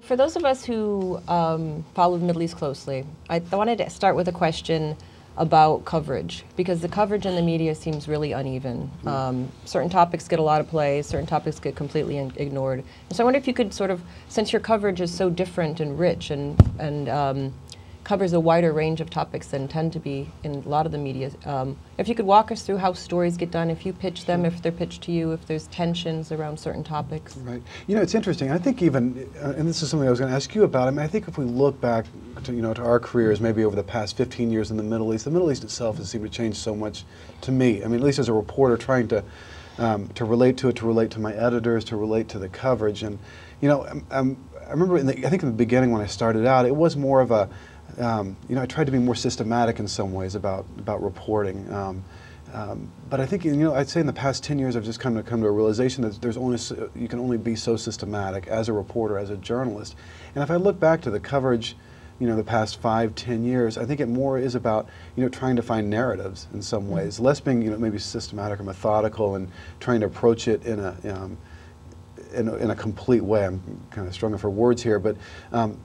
For those of us who follow the Middle East closely, I wanted to start with a question about coverage, because the coverage in the media seems really uneven. Certain topics get a lot of play, certain topics get completely ignored. And so I wonder if you could sort of, since your coverage is so different and rich and covers a wider range of topics than tend to be in a lot of the media, if you could walk us through how stories get done, if you pitch them, if they're pitched to you, if there's tensions around certain topics. Right. You know, it's interesting. I think even, and this is something I was going to ask you about, I mean, I think if we look back to, to our careers, maybe over the past 15 years in the Middle East itself has seemed to change so much to me. I mean, at least as a reporter trying to relate to it, to relate to my editors, to relate to the coverage. And, I remember, I think in the beginning when I started out, it was more of a, I tried to be more systematic in some ways about reporting. But I think, I'd say in the past 10 years, I've just come to a realization that you can only be so systematic as a reporter, as a journalist. And if I look back to the coverage, the past 5-10 years, I think it more is about, trying to find narratives in some ways, less being, maybe systematic or methodical and trying to approach it in a complete way. I'm kind of struggling for words here, but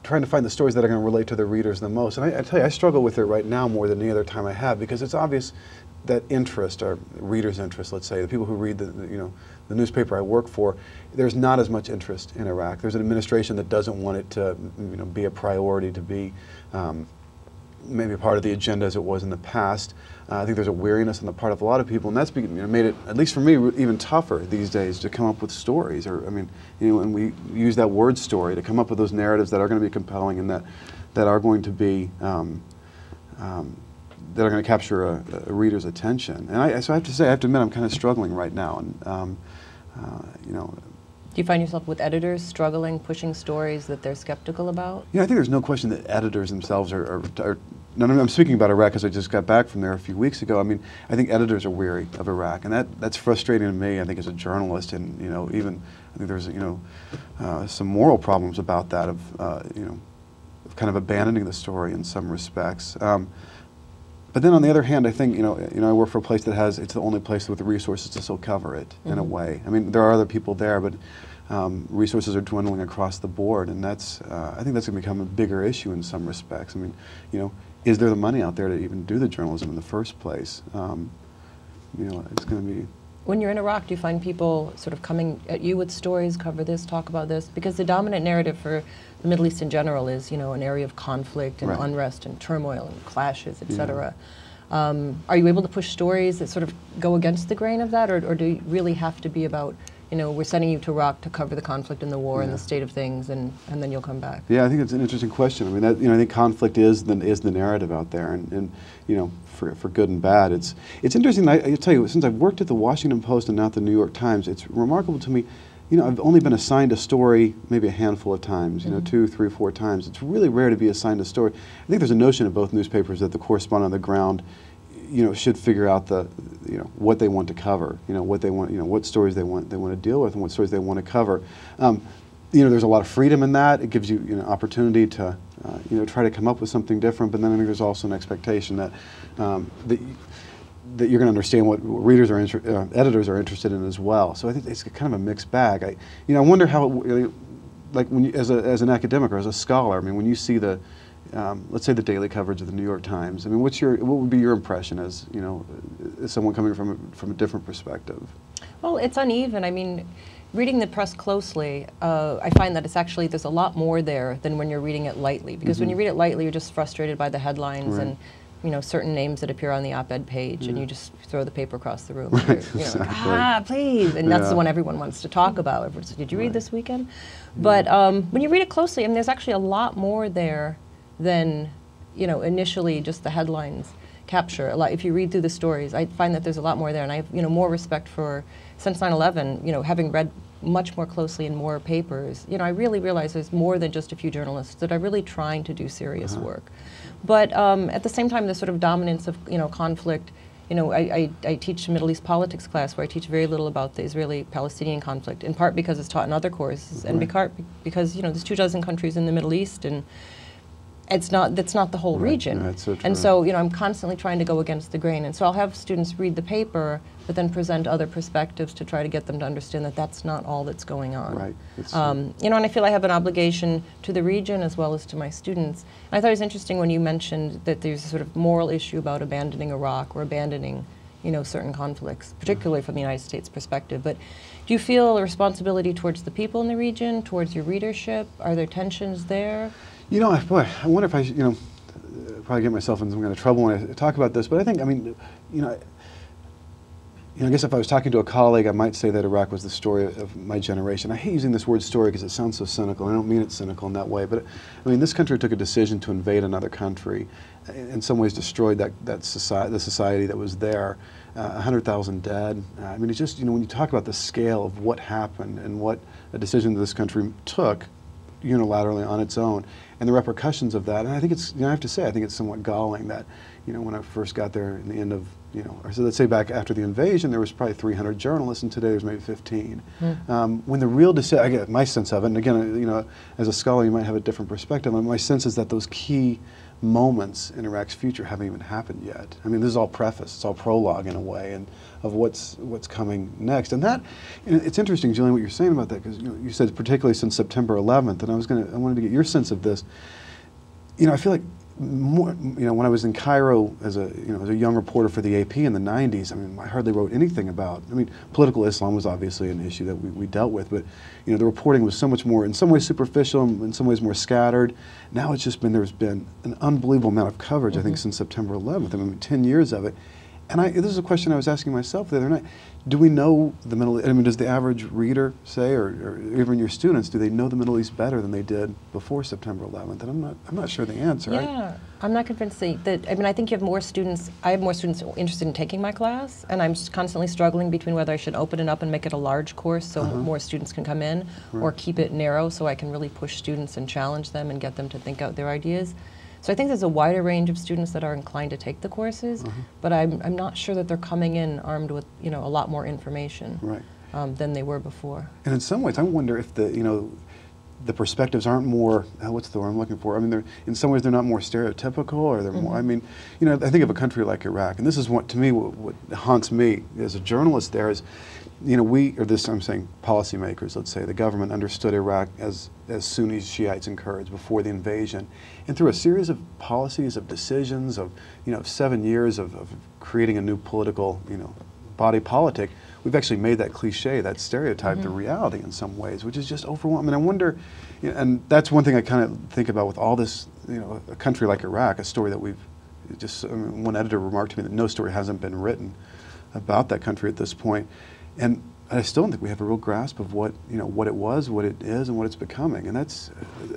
trying to find the stories that are going to relate to the readers the most. And I tell you, I struggle with it right now more than any other time I have, because it's obvious that interest, or readers' interest, let's say, the people who read the newspaper I work for, there's not as much interest in Iraq. There's an administration that doesn't want it to be a priority, to be maybe a part of the agenda as it was in the past. I think there's a weariness on the part of a lot of people, and that's made it, at least for me, even tougher these days to come up with stories. Or, and we use that word story to come up with those narratives that are going to be compelling and that are going to be that are going to capture a reader's attention. And so I have to admit, I'm kind of struggling right now. And do you find yourself with editors struggling, pushing stories that they're skeptical about? I think there's no question that editors themselves are I'm speaking about Iraq because I just got back from there a few weeks ago. I mean, I think editors are weary of Iraq, and that's frustrating to me, I think, as a journalist. And, even, I think there's, some moral problems about that of kind of abandoning the story in some respects. But then on the other hand, I think, I work for a place that it's the only place with the resources to still cover it, in a way. I mean, there are other people there, but resources are dwindling across the board, and I think that's going to become a bigger issue in some respects. I mean, is there the money out there to even do the journalism in the first place? It's going to be... When you're in Iraq, do you find people sort of coming at you with stories, cover this, talk about this? Because the dominant narrative for the Middle East in general is, an area of conflict and unrest and turmoil and clashes, etc. Are you able to push stories that sort of go against the grain of that, or do you really have to be about, we're sending you to Iraq to cover the conflict and the war and the state of things, and then you'll come back? Yeah, I think it's an interesting question. I mean, I think conflict is the narrative out there, and for good and bad. It's interesting. I tell you, since I've worked at the Washington Post and now at the New York Times, it's remarkable to me. I've only been assigned a story maybe a handful of times, 2, 3, 4 times. It's really rare to be assigned a story. I think there's a notion of both newspapers that the correspondent on the ground, should figure out what they want to cover, what they want, what stories they want to deal with and what stories they want to cover. There's a lot of freedom in that. It gives you an opportunity to, try to come up with something different. But then I think there's also an expectation that that you're going to understand what readers are, editors are interested in as well. So I think it's kind of a mixed bag. I wonder how, like when you, as an academic or as a scholar, I mean, when you see the, let's say the daily coverage of the New York Times, I mean, what would be your impression as, as someone coming from a different perspective? Well, it's uneven. I mean, reading the press closely, I find that there's a lot more there than when you're reading it lightly. Because when you read it lightly, you're just frustrated by the headlines and certain names that appear on the op-ed page, and you just throw the paper across the room. Like, please, and that's the one everyone wants to talk about. Everyone says, did you read this weekend? But when you read it closely, I mean, there's actually a lot more there than, initially just the headlines capture. If you read through the stories, I find that there's a lot more there, and I have, more respect for, since 9/11, having read much more closely in more papers, I really realize there's more than just a few journalists that are really trying to do serious work. But at the same time, the sort of dominance of, conflict, I teach a Middle East politics class where I teach very little about the Israeli-Palestinian conflict, in part because it's taught in other courses, and because, there's 24 countries in the Middle East, and that's not the whole region. Right, so true. And so, you know, I'm constantly trying to go against the grain. And so I'll have students read the paper, but then present other perspectives to try to get them to understand that that's not all that's going on. Right. You know, and I feel I have an obligation to the region as well as to my students. And I thought it was interesting when you mentioned that there's a sort of moral issue about abandoning Iraq or abandoning, you know, certain conflicts, particularly from the United States perspective. But do you feel a responsibility towards the people in the region, towards your readership? Are there tensions there? You know, I wonder if you know, probably get myself in some kind of trouble when I talk about this, but I think, I mean, I guess if I was talking to a colleague, I might say that Iraq was the story of my generation. I hate using this word story because it sounds so cynical. I don't mean it cynical in that way, but I mean, this country took a decision to invade another country, in some ways destroyed the society that was there. 100,000 dead. I mean, it's just, you know, when you talk about the scale of what happened and what a decision that this country took unilaterally on its own, and the repercussions of that. And I think it's, you know, I have to say, I think it's somewhat galling that, you know, when I first got there in the end of, you know, or so let's say back after the invasion, there was probably 300 journalists, and today there's maybe 15. When the real decision, I get my sense of it, and again, you know, as a scholar, you might have a different perspective. And my sense is that those key moments in Iraq's future haven't even happened yet. I mean, this is all preface, it's all prologue in a way, and of what's coming next. And that, it's interesting, Jillian, what you're saying about that, because you know, you said particularly since September 11th, and I wanted to get your sense of this. You know, I feel like more, you know, when I was in Cairo as a young reporter for the AP in the 90s, I mean, I hardly wrote anything about, I mean, political Islam was obviously an issue that we dealt with, but, you know, the reporting was so much more, in some ways superficial, in some ways more scattered. Now it's just been, there's been an unbelievable amount of coverage, I think, since September 11th. I mean, 10 years of it. And this is a question I was asking myself the other night. Do we know the Middle East? I mean, does the average reader say, or even your students, do they know the Middle East better than they did before September 11th? And I'm not sure the answer. Yeah, I'm not convinced that, I mean, I think you have more students, I have more students interested in taking my class, and I'm constantly struggling between whether I should open it up and make it a large course so more students can come in, or keep it narrow so I can really push students and challenge them and get them to think out their ideas. So I think there's a wider range of students that are inclined to take the courses, but I'm not sure that they're coming in armed with, you know, a lot more information than they were before. And in some ways, I wonder if the perspectives aren't more, what's the word I'm looking for? I mean, in some ways they're not more stereotypical, or they're more, I mean, you know, I think of a country like Iraq, and this is what, to me, what haunts me as a journalist there is, you know, I'm saying policymakers, let's say, the government understood Iraq as Sunnis, Shiites, and Kurds before the invasion. And through a series of policies, of decisions, of, you know, 7 years of creating a new political, you know, body politic, we've actually made that cliche, that stereotype, the reality in some ways, which is just overwhelming. I mean, I wonder, you know, and that's one thing I kind of think about with all this, you know, a country like Iraq, a story that we've just, I mean, one editor remarked to me that no story hasn't been written about that country at this point. And I still don't think we have a real grasp of what, you know, what it was, what it is, and what it's becoming. And it's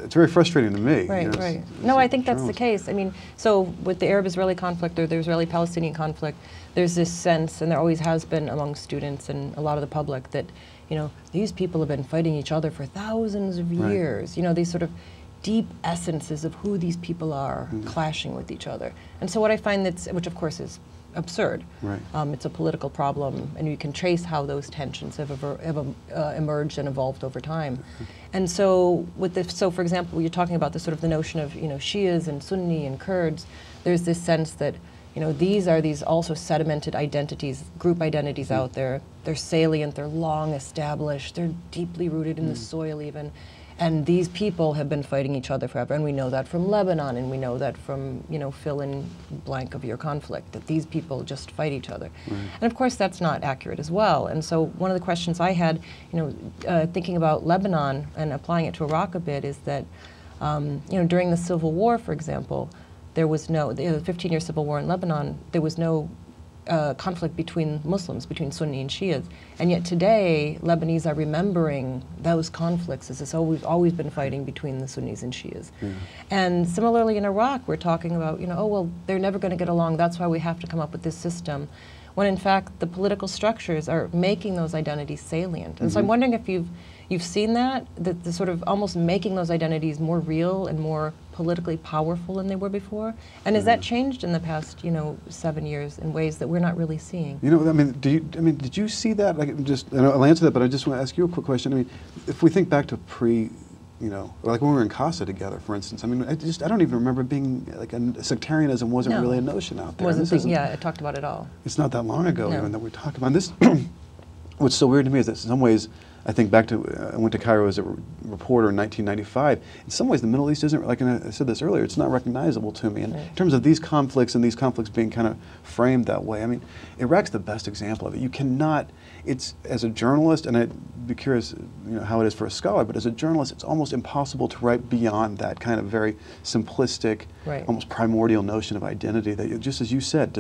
very frustrating to me. Right, you know, right. No, I think that's the case. I mean, so with the Arab-Israeli conflict, or the Israeli-Palestinian conflict, there's this sense, and there always has been among students and a lot of the public, that, you know, these people have been fighting each other for thousands of years. You know, these sort of deep essences of who these people are clashing with each other. And so what I find which of course is absurd. It's a political problem, and you can trace how those tensions have emerged and evolved over time. And so, for example, you're talking about the notion of, you know, Shias and Sunni and Kurds. There's this sense that, you know, these are also sedimented identities, group identities out there. They're salient, they're long established, they're deeply rooted in the soil even. And these people have been fighting each other forever, and we know that from Lebanon, and we know that from, you know, fill in blank of your conflict, that these people just fight each other. And of course that's not accurate as well. And so one of the questions I had, you know, thinking about Lebanon and applying it to Iraq a bit, is that, you know, during the Civil War, for example, there was the 15-year civil war in Lebanon, there was no conflict between Muslims, between Sunni and Shias. And yet today, Lebanese are remembering those conflicts as this, we've always been fighting between the Sunnis and Shias. And similarly in Iraq, we're talking about, you know, oh, well, they're never going to get along, that's why we have to come up with this system, when in fact the political structures are making those identities salient. And so I'm wondering if you've seen that the sort of almost making those identities more real and more politically powerful than they were before? And has that changed in the past, you know, 7 years in ways that we're not really seeing? You know, I mean, did you see that? Like, I'll answer that, but I just want to ask you a quick question. I mean, if we think back to you know, like when we were in CASA together, for instance. I mean, I don't even remember being like sectarianism wasn't really a notion out there. Yeah, I talked about it all. It's not that long ago even that we talked about this. What's so weird to me is that in some ways, I think back to, I went to Cairo as a reporter in 1995. In some ways, the Middle East isn't, like I said this earlier, it's not recognizable to me. And in terms of these conflicts and these conflicts being kind of framed that way, I mean, Iraq's the best example of it. You cannot, it's, as a journalist, and I'd be curious, you know, how it is for a scholar, but as a journalist, it's almost impossible to write beyond that kind of very simplistic, almost primordial notion of identity that, just as you said,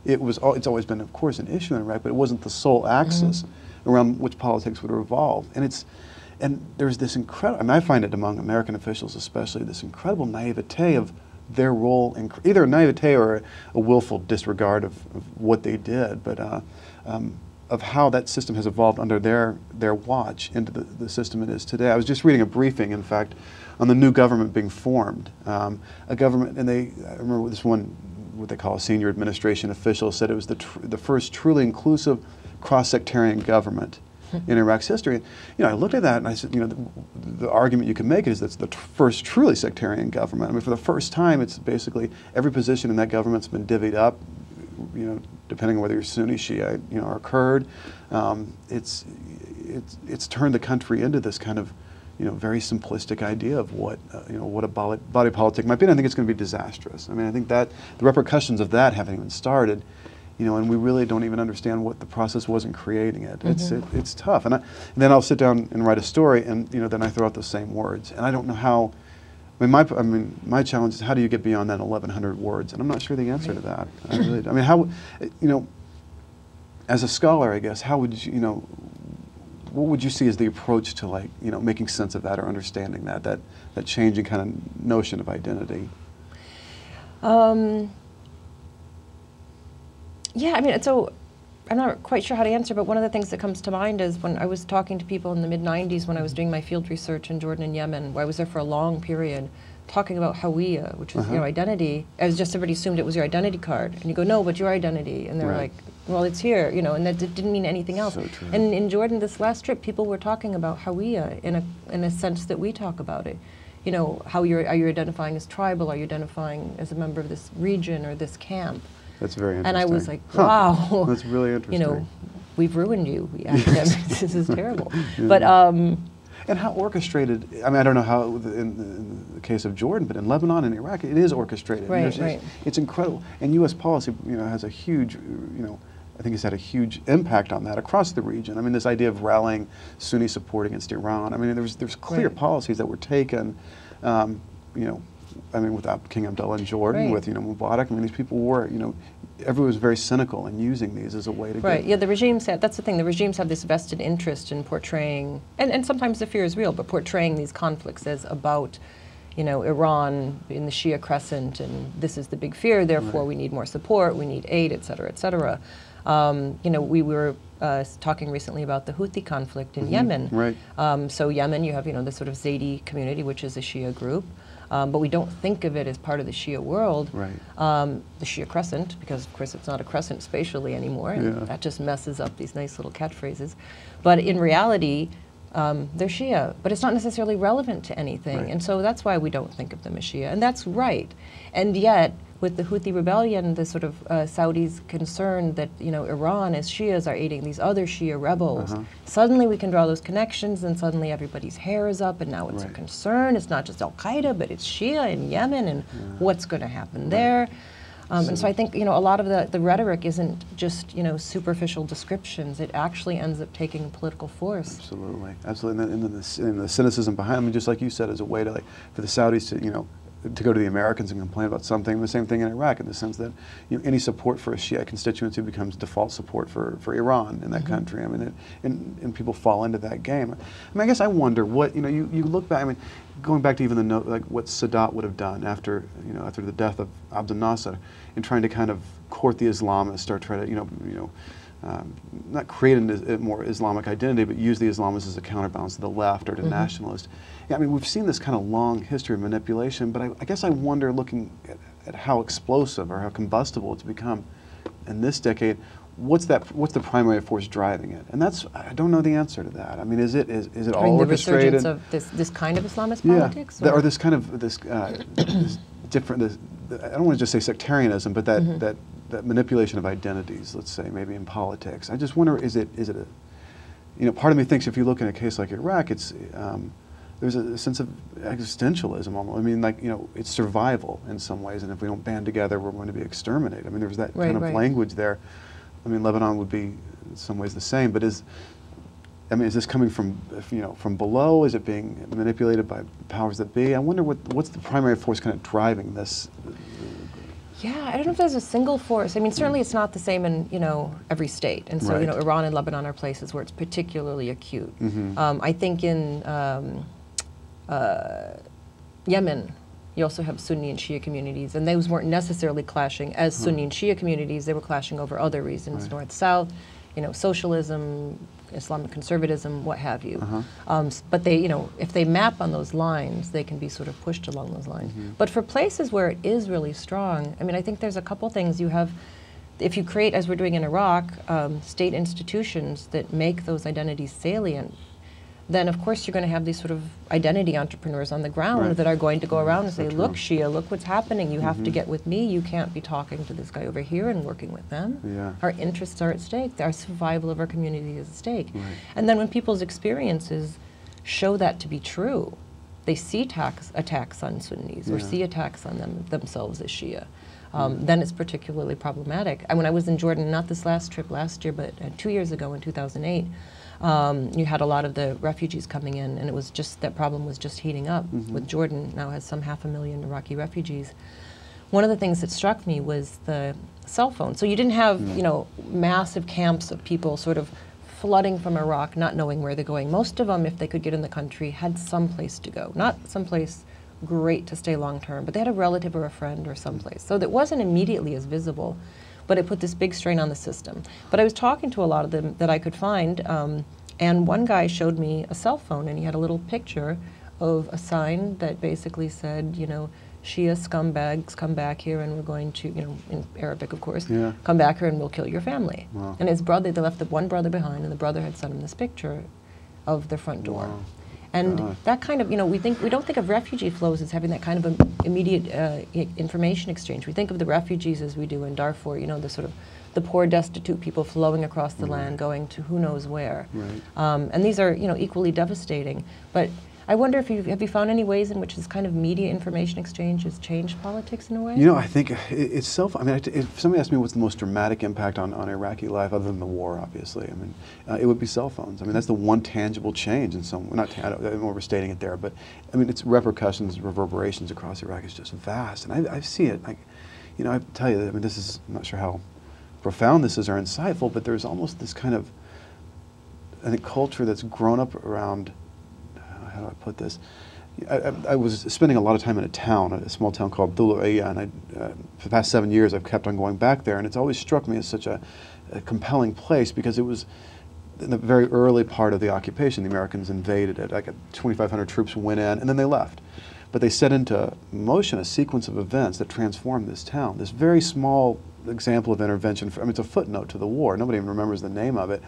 it's always been, of course, an issue in Iraq, but it wasn't the sole axis around which politics would revolve. And there's this incredible, I mean, I find it among American officials especially, this incredible naivete of their role in, either a naivete or a willful disregard of what they did, but of how that system has evolved under their watch into the system it is today. I was just reading a briefing, in fact, on the new government being formed. A government, and I remember this one, what they call a senior administration official, said it was the first truly inclusive cross-sectarian government in Iraq's history. You know, I looked at that and I said, you know, the argument you can make is that it's the first truly sectarian government. I mean, for the first time, it's basically every position in that government's been divvied up, you know, depending on whether you're Sunni, Shia, you know, or Kurd. It's turned the country into this kind of, you know, very simplistic idea of what, you know, what a body politic might be. And I think it's going to be disastrous. I mean, I think that the repercussions of that haven't even started. You know, and we really don't even understand what the process was in creating it. It's tough. And then I'll sit down and write a story, and you know, then I throw out those same words, and I don't know how. I mean, my challenge is how do you get beyond that 1,100 words? And I'm not sure the answer to that. I mean, how, you know, as a scholar, I guess, how would you know, what would you see as the approach to, like, you know, making sense of that or understanding that changing kind of notion of identity? Yeah, I mean, so I'm not quite sure how to answer, but one of the things that comes to mind is when I was talking to people in the mid-90s when I was doing my field research in Jordan and Yemen, where I was there for a long period, talking about Hawa, which is, you know, identity. As just everybody assumed it was your identity card. And you go, no, but your identity. And they're like, well, it's here, you know, and that didn't mean anything else. So true. And in Jordan, this last trip, people were talking about Hawa in a sense that we talk about it. You know, are you identifying as tribal? Are you identifying as a member of this region or this camp? That's very interesting. And I was like, wow. That's really interesting. You know, we've ruined you. This is terrible. But and how orchestrated, I mean, I don't know how in the case of Jordan, but in Lebanon and Iraq, it is orchestrated. Right. It's incredible. And U.S. policy, you know, has a huge, you know, I think it's had a huge impact on that across the region. I mean, this idea of rallying Sunni support against Iran. I mean, there's clear policies that were taken, you know, I mean, without King Abdullah in Jordan, with, you know, Mubarak, I mean, these people were, you know, everyone was very cynical in using these as a way to get... Yeah, the regimes have, that's the thing, the regimes have this vested interest in portraying, and sometimes the fear is real, but portraying these conflicts as about, you know, Iran in the Shia crescent, and this is the big fear, therefore we need more support, we need aid, et cetera, et cetera. You know, we were talking recently about the Houthi conflict in Yemen. So Yemen, you have, you know, the sort of Zaidi community, which is a Shia group. But we don't think of it as part of the Shia world, the Shia crescent, because of course it's not a crescent spatially anymore, and that just messes up these nice little catchphrases. But in reality, they're Shia, but it's not necessarily relevant to anything, and so that's why we don't think of them as Shia, and that's right. And yet, with the Houthi rebellion, the sort of Saudis concerned that, you know, Iran as Shias are aiding these other Shia rebels. Suddenly we can draw those connections, and suddenly everybody's hair is up, and now it's a concern. It's not just Al-Qaeda, but it's Shia in Yemen, and what's going to happen there. And so I think, you know, a lot of the rhetoric isn't just, you know, superficial descriptions. It actually ends up taking political force. Absolutely. And the cynicism behind them, just like you said, is a way to, like, for the Saudis to, you know, to go to the Americans and complain about something. The same thing in Iraq, in the sense that, you know, any support for a Shia constituency becomes default support for Iran in that country. I mean, and people fall into that game. I mean, I guess I wonder what, you know, you look back. I mean, going back to even the note, like what Sadat would have done after, you know, after the death of Abdel Nasser, in trying to kind of court the Islamists or try to, you know. Not create a more Islamic identity, but use the Islamists as a counterbalance to the left or to nationalist. Yeah, I mean, we've seen this kind of long history of manipulation, but I guess I wonder, looking at how explosive or how combustible it's become in this decade, what's the primary force driving it? And I don't know the answer to that. I mean, is it all the orchestrated? resurgence of this kind of Islamist politics? Or this kind of this different. I don't want to just say sectarianism, but that manipulation of identities. Let's say maybe in politics. I just wonder, is it a part of me thinks if you look in a case like Iraq, it's there's a sense of existentialism almost. I mean, like, it's survival in some ways, and if we don't band together, we're going to be exterminated. I mean, there's that kind of language there. I mean, Lebanon would be in some ways the same, but is this coming from from below? Is it being manipulated by powers that be? I wonder what's the primary force kind of driving this. Yeah, I don't know if there's a single force. I mean, certainly it's not the same in every state, and so Iran and Lebanon are places where it's particularly acute. I think in Yemen, you also have Sunni and Shia communities, and those weren't necessarily clashing as Sunni and Shia communities. They were clashing over other reasons, north-south, socialism, Islamic conservatism, what have you. But they, if they map on those lines, they can be sort of pushed along those lines. But for places where it is really strong, I mean, I think there's a couple things. You have, if you create, as we're doing in Iraq, state institutions that make those identities salient, then of course you're going to have these sort of identity entrepreneurs on the ground that are going to go around and say, look, Shia, look what's happening. You have to get with me. You can't be talking to this guy over here and working with them. Our interests are at stake. Our survival of our community is at stake. And then when people's experiences show that to be true, they see attacks on Sunnis or see attacks on themselves as Shia. Then it's particularly problematic. And when I was in Jordan, not this last trip last year, but 2 years ago in 2008, you had a lot of the refugees coming in, and it was just, that problem was just heating up. With Jordan now has some 500,000 Iraqi refugees. One of the things that struck me was the cell phone. So you didn't have, massive camps of people sort of flooding from Iraq, not knowing where they're going. Most of them, if they could get in the country, had some place to go. Not someplace great to stay long term, but they had a relative or a friend or someplace. So that wasn't immediately as visible, but it put this big strain on the system. But I was talking to a lot of them that I could find, and one guy showed me a cell phone, and he had a little picture of a sign that basically said, Shia scumbags, come back here and we're going to, in Arabic of course, come back here and we'll kill your family. And his brother, they left the one brother behind, and the brother had sent him this picture of their front door. And that kind of, we don't think of refugee flows as having that kind of immediate information exchange. We think of the refugees as we do in Darfur, the sort of the poor, destitute people flowing across the land, going to who knows where. And these are, equally devastating. But I wonder if have you found any ways in which this kind of media information exchange has changed politics in a way? I think it's if somebody asked me what's the most dramatic impact on Iraqi life, other than the war, obviously, it would be cell phones. That's the one tangible change in some, I'm overstating it there, but its repercussions, reverberations across Iraq is just vast. And I see it, I tell you, this is, I'm not sure how profound this is or insightful, but there's almost this kind of, I think, culture that's grown up around, how do I put this? I was spending a lot of time in a small town called Dhul-U'iyya, and for the past 7 years I've kept on going back there, and it's always struck me as such a compelling place because it was in the very early part of the occupation. The Americans invaded it, 2,500 troops went in, and then they left. But they set into motion a sequence of events that transformed this town. This very small example of intervention, it's a footnote to the war. Nobody even remembers the name of it.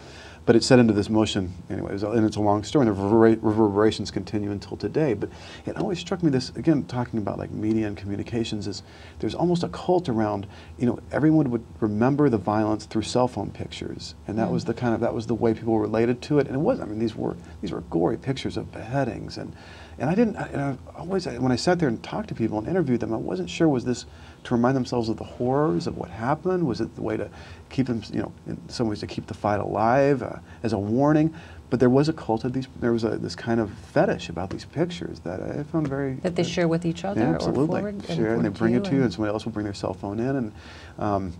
But it set into this motion, anyways, and it's a long story, and the reverberations continue until today. But it always struck me this, again, talking about media and communications, is there's almost a cult around, everyone would remember the violence through cell phone pictures, and that was the way people related to it. And it was, these were gory pictures of beheadings, and I always, when I sat there and talked to people and interviewed them, I wasn't sure, was this to remind themselves of the horrors of what happened? Was it the way to keep them, in some ways to keep the fight alive, as a warning? But there was a cult of these, there was this kind of fetish about these pictures that I found very... That they share with each other? Yeah, absolutely. Or share, and they bring it to you, and somebody else will bring their cell phone in, and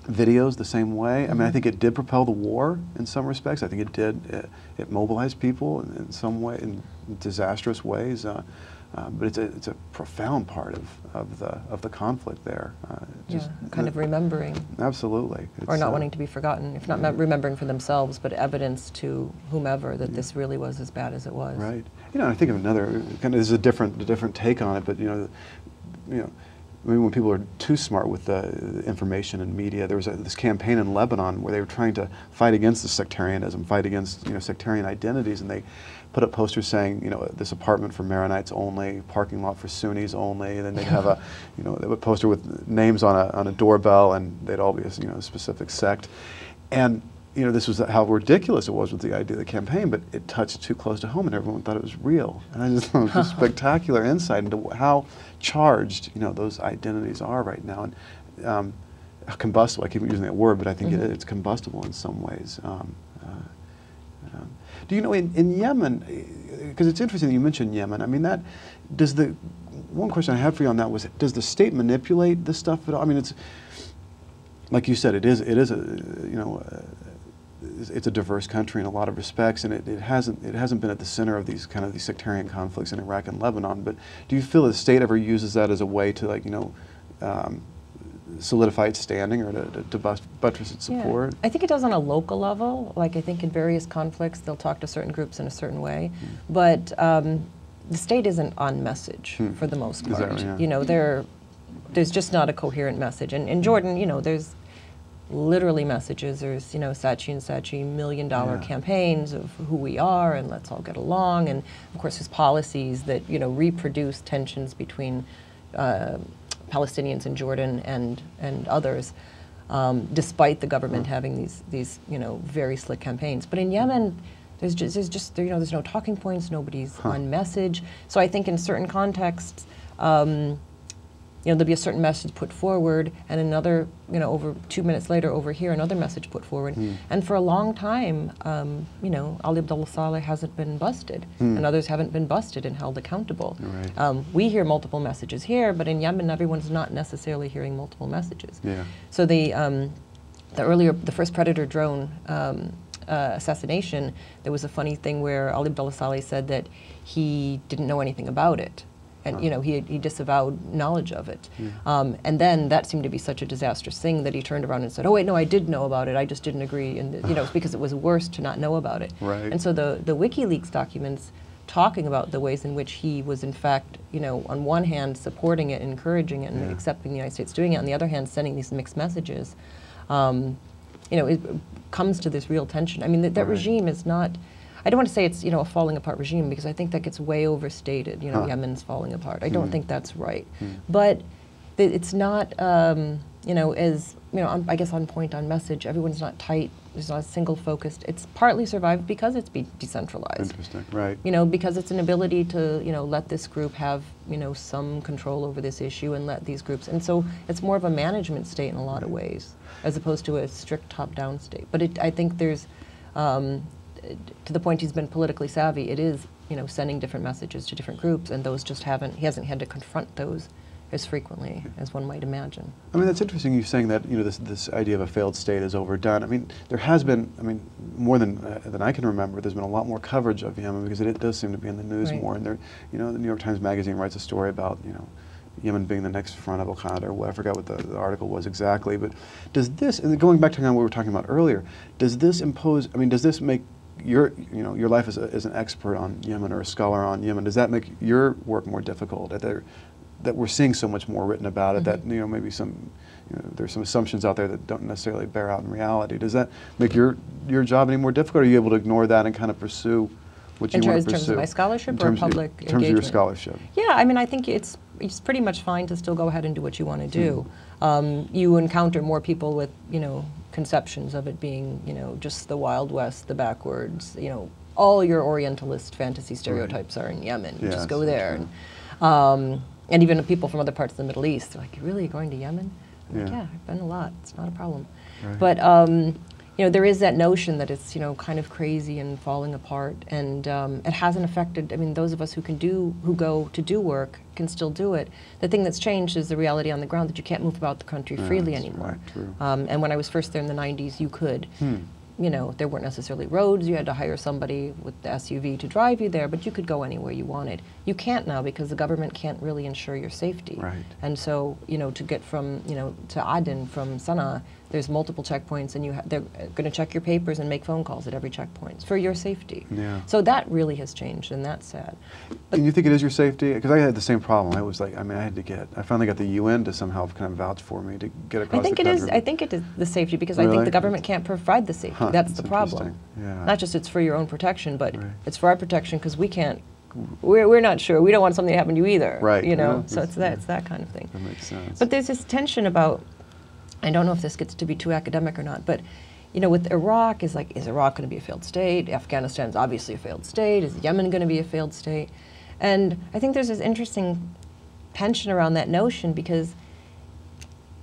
videos the same way. I think it did propel the war in some respects. I think it did. It mobilized people in some way, in disastrous ways. But it's a profound part of the conflict there. Kind of remembering. Absolutely. Or not wanting to be forgotten, if not remembering for themselves, but evidence to whomever that this really was as bad as it was. Right. I think of another kind of, this is a different take on it, but maybe when people are too smart with the information and media. There was this campaign in Lebanon where they were trying to fight against the sectarianism, fight against sectarian identities, and they put up posters saying, this apartment for Maronites only, parking lot for Sunnis only. And then they'd have a, they would poster with names on a doorbell, and they'd all be a specific sect. And this was how ridiculous it was with the idea of the campaign, but it touched too close to home, and everyone thought it was real. And I just thought it was a spectacular insight into how charged those identities are right now, and combustible. I keep using that word, but I think it's combustible in some ways. Do you know in Yemen, because it's interesting that you mentioned Yemen, I mean, one question I had for you on that was, does the state manipulate this stuff at all? I mean, it's, like you said, it's a diverse country in a lot of respects, and it hasn't been at the center of these sectarian conflicts in Iraq and Lebanon. But do you feel the state ever uses that as a way to solidify its standing or to buttress its support? Yeah. I think it does on a local level. Like, I think in various conflicts they'll talk to certain groups in a certain way, but the state isn't on message for the most part. Exactly, yeah. There's just not a coherent message. And in Jordan, there's literally messages. There's, Saatchi and Saatchi million-dollar campaigns of who we are and let's all get along. And of course, there's policies that, reproduce tensions between Palestinians in Jordan and others, despite the government having these very slick campaigns. But in Yemen, there's no talking points. Nobody's on message. So I think in certain contexts, there'll be a certain message put forward, and another, over 2 minutes later over here, another message put forward. And for a long time, Ali Abdullah Saleh hasn't been busted, and others haven't been busted and held accountable. Right. We hear multiple messages here, but in Yemen, everyone's not necessarily hearing multiple messages. Yeah. So the first Predator drone assassination, there was a funny thing where Ali Abdullah Saleh said that he didn't know anything about it. And he disavowed knowledge of it. And then that seemed to be such a disastrous thing that he turned around and said, oh wait, no, I did know about it, I just didn't agree. And it's because it was worse to not know about it. Right. And so the WikiLeaks documents talking about the ways in which he was in fact, on one hand supporting it, encouraging it, and accepting the United States doing it, on the other hand sending these mixed messages, it comes to this real tension. I mean, that regime is not, I don't want to say it's, a falling apart regime, because I think that gets way overstated, Yemen's falling apart. I don't think that's right. But it's not, as, I guess on point, on message. Everyone's not tight. There's not a single focused. It's partly survived because it's decentralized. Interesting, right. Because it's an ability to, let this group have, some control over this issue, and let these groups, and so it's more of a management state in a lot of ways, as opposed to a strict top-down state. But I think there's, to the point he's been politically savvy, it is, sending different messages to different groups, and those just he hasn't had to confront those as frequently as one might imagine. I mean, that's interesting you saying that, this idea of a failed state is overdone. I mean, there has been, more than I can remember, there's been a lot more coverage of Yemen, because it does seem to be in the news more. And there, the New York Times Magazine writes a story about, Yemen being the next front of Al-Qaeda, or I forgot what the article was exactly. But does this, and going back to what we were talking about earlier, does this impose, does this make your life as an expert on Yemen, or a scholar on Yemen, does that make your work more difficult? That we're seeing so much more written about it, that maybe there's some assumptions out there that don't necessarily bear out in reality. Does that make your job any more difficult? Or are you able to ignore that and kind of pursue what you want to pursue? In terms of my scholarship or public engagement? In terms of your scholarship. Yeah, I think it's pretty much fine to still go ahead and do what you want to do. You encounter more people with conceptions of it being just the Wild West, the backwards. All your Orientalist fantasy stereotypes are in Yemen. You just go there. And even people from other parts of the Middle East, they're like, "You're really going to Yemen?" I'm like, "Yeah, I've been a lot. It's not a problem." Right. But there is that notion that it's kind of crazy and falling apart, and it hasn't affected. Those of us who go to do work can still do it. The thing that's changed is the reality on the ground that you can't move about the country freely anymore. Right, true. And when I was first there in the 90s, you could. There weren't necessarily roads. You had to hire somebody with the SUV to drive you there, but you could go anywhere you wanted. You can't now, because the government can't really ensure your safety. Right. And so, to get from, to Aden from Sana'a, there's multiple checkpoints, and they're going to check your papers and make phone calls at every checkpoint for your safety. Yeah. So that really has changed, and that's sad. But and you think it is your safety? Because I had the same problem. I was like, I mean, I finally got the UN to somehow kind of vouch for me to get across the country. I think it is the safety, because I Really? think the government can't provide the safety. That's the problem. Yeah. Not just it's for your own protection, but Right. it's for our protection, because we can't. We're not sure. We don't want something to happen to you either. Right. You know. Yeah, So it's that kind of thing. That makes sense. But there's this tension about. I don't know if this gets to be too academic or not, but you know, with Iraq, is Iraq going to be a failed state? Afghanistan's obviously a failed state. Is Yemen going to be a failed state? And I think there's this interesting tension around that notion, because,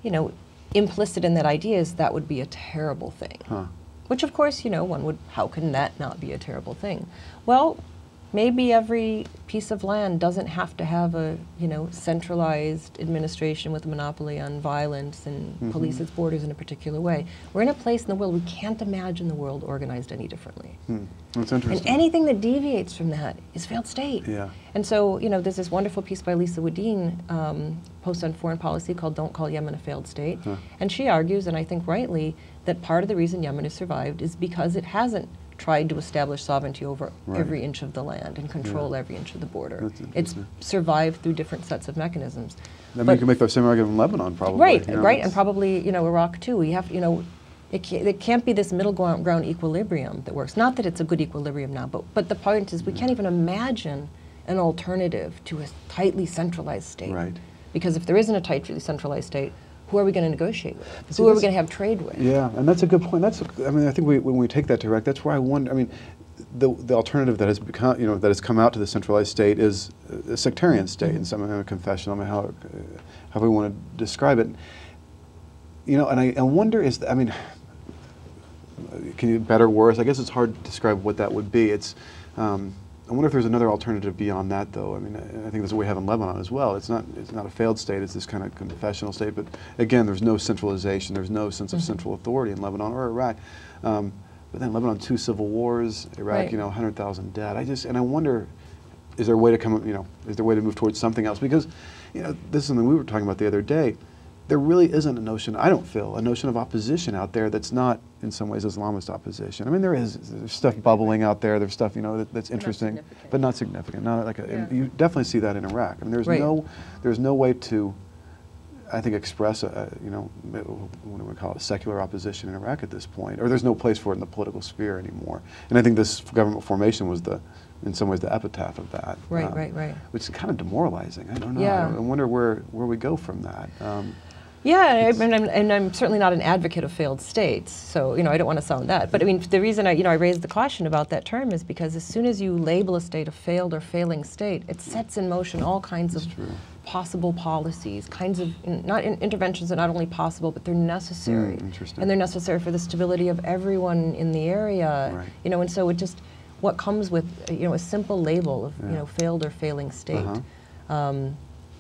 you know, implicit in that idea is that would be a terrible thing. Huh. Which, of course, you know, how can that not be a terrible thing? Well, maybe every piece of land doesn't have to have a, you know, centralized administration with a monopoly on violence and police its borders in a particular way. We're in a place in the world we can't imagine the world organized any differently. That's interesting. And anything that deviates from that is failed state. Yeah. And so, you know, there's this wonderful piece by Lisa Wedeen, post on foreign policy, called "Don't Call Yemen a Failed State." And she argues, and I think rightly, that part of the reason Yemen has survived is because it hasn't tried to establish sovereignty over every inch of the land and control every inch of the border. It's survived through different sets of mechanisms. I mean, you can make the same argument in Lebanon, probably. Right, you know, right, and probably, you know, Iraq too. We have, you know, it can't be this middle ground equilibrium that works. Not that it's a good equilibrium now, but the point is we can't even imagine an alternative to a tightly centralized state. Right. Because if there isn't a tightly centralized state, who are we going to negotiate with? Who are we going to have trade with? Yeah, and that's a good point. I mean, I think when we take that direct, that's where I wonder. I mean, the alternative that has become, you know, that has come out to the centralized state is a sectarian state in some kind of confession. I mean, how we want to describe it. You know, and I wonder I mean, can you better, worse? I guess it's hard to describe what that would be. It's I wonder if there's another alternative beyond that, though. I mean, I think that's what we have in Lebanon as well. It's not a failed state. It's this kind of confessional state. But again, there's no centralization. There's no sense of central authority in Lebanon or Iraq. But then Lebanon, 2 civil wars. Iraq, you know, 100,000 dead. I wonder, is there a way to is there a way to move towards something else? Because, you know, this is something we were talking about the other day. There really isn't a notion, I don't feel, a notion of opposition out there that's not, in some ways, Islamist opposition. I mean, there's stuff bubbling out there. There's stuff, you know, that's interesting, but not significant. Not like you definitely see that in Iraq. I mean, there's no way to, I think, express you know, what do we call it, a secular opposition in Iraq at this point, or there's no place for it in the political sphere anymore. And I think this government formation was in some ways, the epitaph of that. Right. Which is kind of demoralizing. I don't know. Yeah. I wonder where we go from that. Yeah, and I'm certainly not an advocate of failed states, so, you know, I don't want to sound that. But I mean, the reason I raised the caution about that term is because as soon as you label a state a failed or failing state, it sets in motion all kinds of possible policies, kinds of interventions that are not only possible, but they're necessary. Interesting. And they're necessary for the stability of everyone in the area. Right. You know, and so what comes with, you know, a simple label of, you know, failed or failing state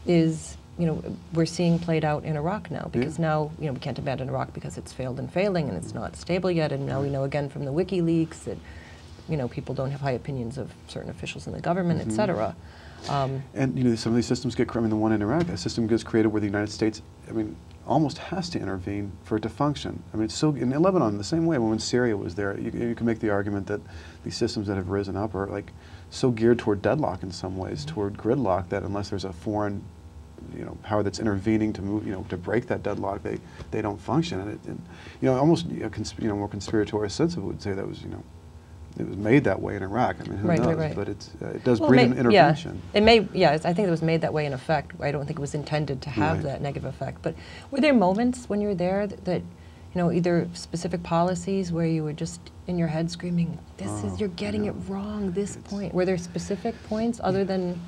is, you know, we're seeing played out in Iraq now, because now, you know, we can't abandon Iraq because it's failed and failing and it's not stable yet, and now we know again from the WikiLeaks that, you know, people don't have high opinions of certain officials in the government, et cetera. And, you know, some of these systems get, I mean, the one in Iraq, a system gets created where the United States, I mean, almost has to intervene for it to function. I mean, it's so, in Lebanon, the same way, when Syria was there, you can make the argument that these systems that have risen up are, like, so geared toward deadlock in some ways, toward gridlock, that unless there's a foreign, you know, power that's intervening to move, you know, to break that deadlock, they don't function. And you know, almost more conspiratorial sense of it would say that was, you know, it was made that way in Iraq. I mean, who knows? Right. But it does breed an intervention. Yeah, I think it was made that way in effect. I don't think it was intended to have that negative effect. But were there moments when you were there that you know, either specific policies where you were just in your head screaming, you're getting it wrong, point? Were there specific points other than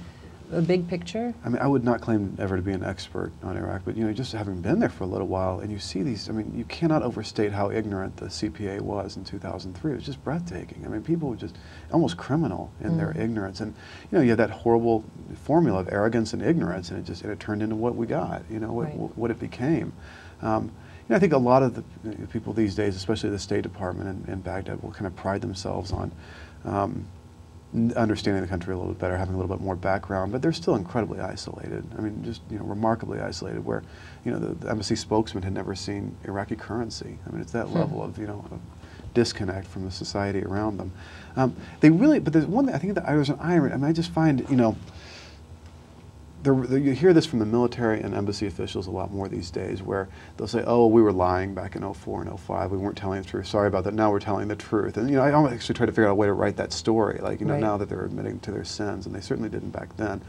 a big picture? I mean, I would not claim ever to be an expert on Iraq, but, you know, just having been there for a little while, and you see these, I mean, you cannot overstate how ignorant the CPA was in 2003. It was just breathtaking. I mean, people were just almost criminal in their ignorance. And, you know, you had that horrible formula of arrogance and ignorance, and it turned into what we got, you know, what it became. You know, I think a lot of the people these days, especially the State Department in Baghdad, will kind of pride themselves on understanding the country a little bit better, having a little bit more background, but they're still incredibly isolated. I mean, just remarkably isolated. Where, the embassy spokesman had never seen Iraqi currency. I mean, it's that level of of disconnect from the society around them. They really, but there's one thing I think that there's an irony. I mean, I just find you hear this from the military and embassy officials a lot more these days, where they'll say, "Oh, we were lying back in '04 and '05. We weren't telling the truth. Sorry about that. Now we're telling the truth." And I actually try to figure out a way to write that story, like right. now that they're admitting to their sins, and they certainly didn't back then.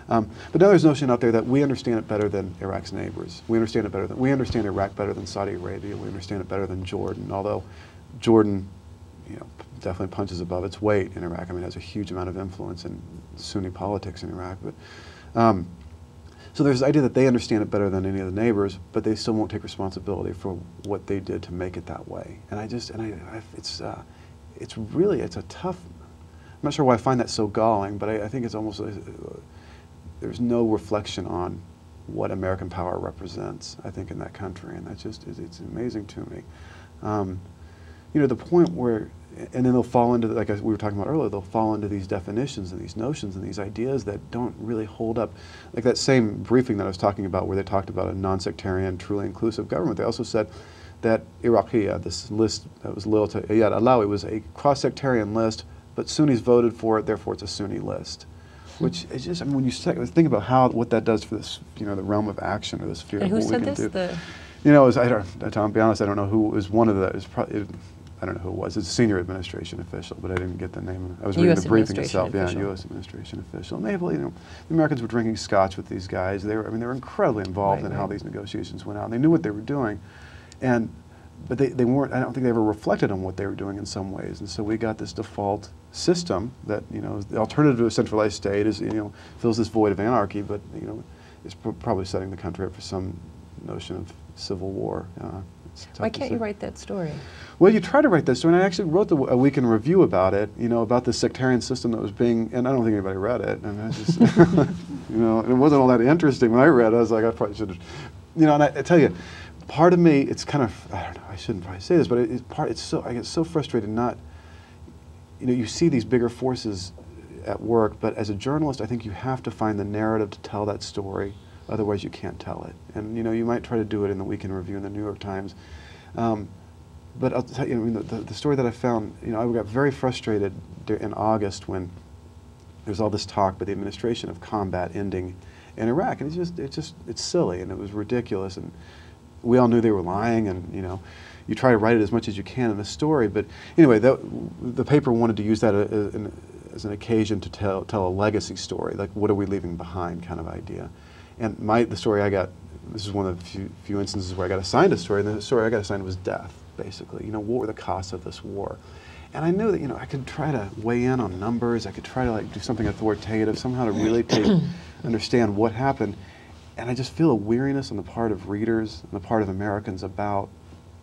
But now there's a notion out there that we understand it better than Iraq's neighbors. We understand Iraq better than Saudi Arabia. We understand it better than Jordan. Although Jordan, definitely punches above its weight in Iraq. I mean, it has a huge amount of influence in Sunni politics in Iraq, but. So there's the idea that they understand it better than any of the neighbors, but they still won't take responsibility for what they did to make it that way. And it's a tough. I'm not sure why I find that so galling, but I think it's almost there's no reflection on what American power represents, I think, in that country, and that's just it's amazing to me. The point where. And then they'll fall into, like we were talking about earlier, they'll fall into these definitions and these notions and these ideas that don't really hold up. Like that same briefing that I was talking about where they talked about a non-sectarian, truly inclusive government, they also said that Iraqiyya, this list that was loyal to Iyad Alawi, was a cross-sectarian list, but Sunnis voted for it, therefore it's a Sunni list. Which is just, I mean, when you think about what that does for this, the realm of action or the sphere of what we can do. And who said this? To be honest, I don't know who was one of the, I don't know who it was. It's a senior administration official, but I didn't get the name. I was reading the briefing itself. Yeah, U.S. administration official. And they, the Americans were drinking scotch with these guys. They were incredibly involved in how these negotiations went out. And they knew what they were doing, but they weren't. I don't think they ever reflected on what they were doing in some ways. And so we got this default system that the alternative to a centralized state is fills this void of anarchy, but is probably setting the country up for some notion of civil war. Why can't you write that story? Well, you try to write that story, and I actually wrote a week in review about it, about the sectarian system that was being, and I don't think anybody read it, and I just, it wasn't all that interesting when I read it. I was like, I probably should have, and I tell you, part of me, it's kind of, I don't know, I shouldn't probably say this, but I get so frustrated you see these bigger forces at work, but as a journalist, I think you have to find the narrative to tell that story. Otherwise, you can't tell it. And you might try to do it in the Week in Review in the New York Times. But I'll tell you, the story that I found, I got very frustrated in August when there's all this talk by the administration of combat ending in Iraq, and it's silly and it was ridiculous, and we all knew they were lying, and you try to write it as much as you can in a story. But anyway, the paper wanted to use that as an occasion to tell a legacy story, like what are we leaving behind kind of idea. And the story I got, this is one of the few instances where I got assigned a story, and the story I got assigned was death, basically. What were the costs of this war? And I knew that, I could try to weigh in on numbers, I could try to do something authoritative, somehow to really understand what happened. And I just feel a weariness on the part of readers, on the part of Americans about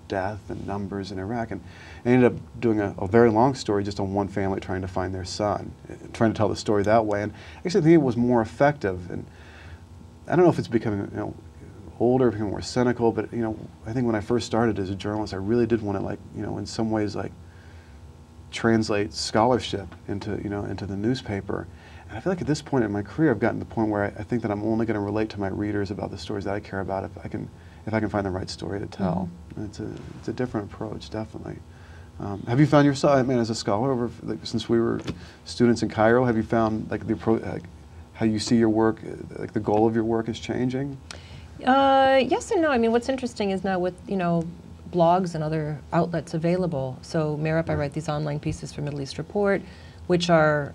death and numbers in Iraq. And I ended up doing a very long story just on one family trying to find their son, trying to tell the story that way. And actually I think it was more effective. And I don't know if it's becoming older, becoming more cynical, but I think when I first started as a journalist, I really did want to in some ways translate scholarship into the newspaper. And I feel like at this point in my career, I've gotten to the point where I think that I'm only going to relate to my readers about the stories that I care about if I can find the right story to tell. Mm-hmm. It's a different approach, definitely. Have you found yourself, as a scholar since we were students in Cairo? Have you found the approach? How you see your work, the goal of your work is changing? Yes and no. What's interesting is now with, blogs and other outlets available. So Merup, I write these online pieces for Middle East Report, which are,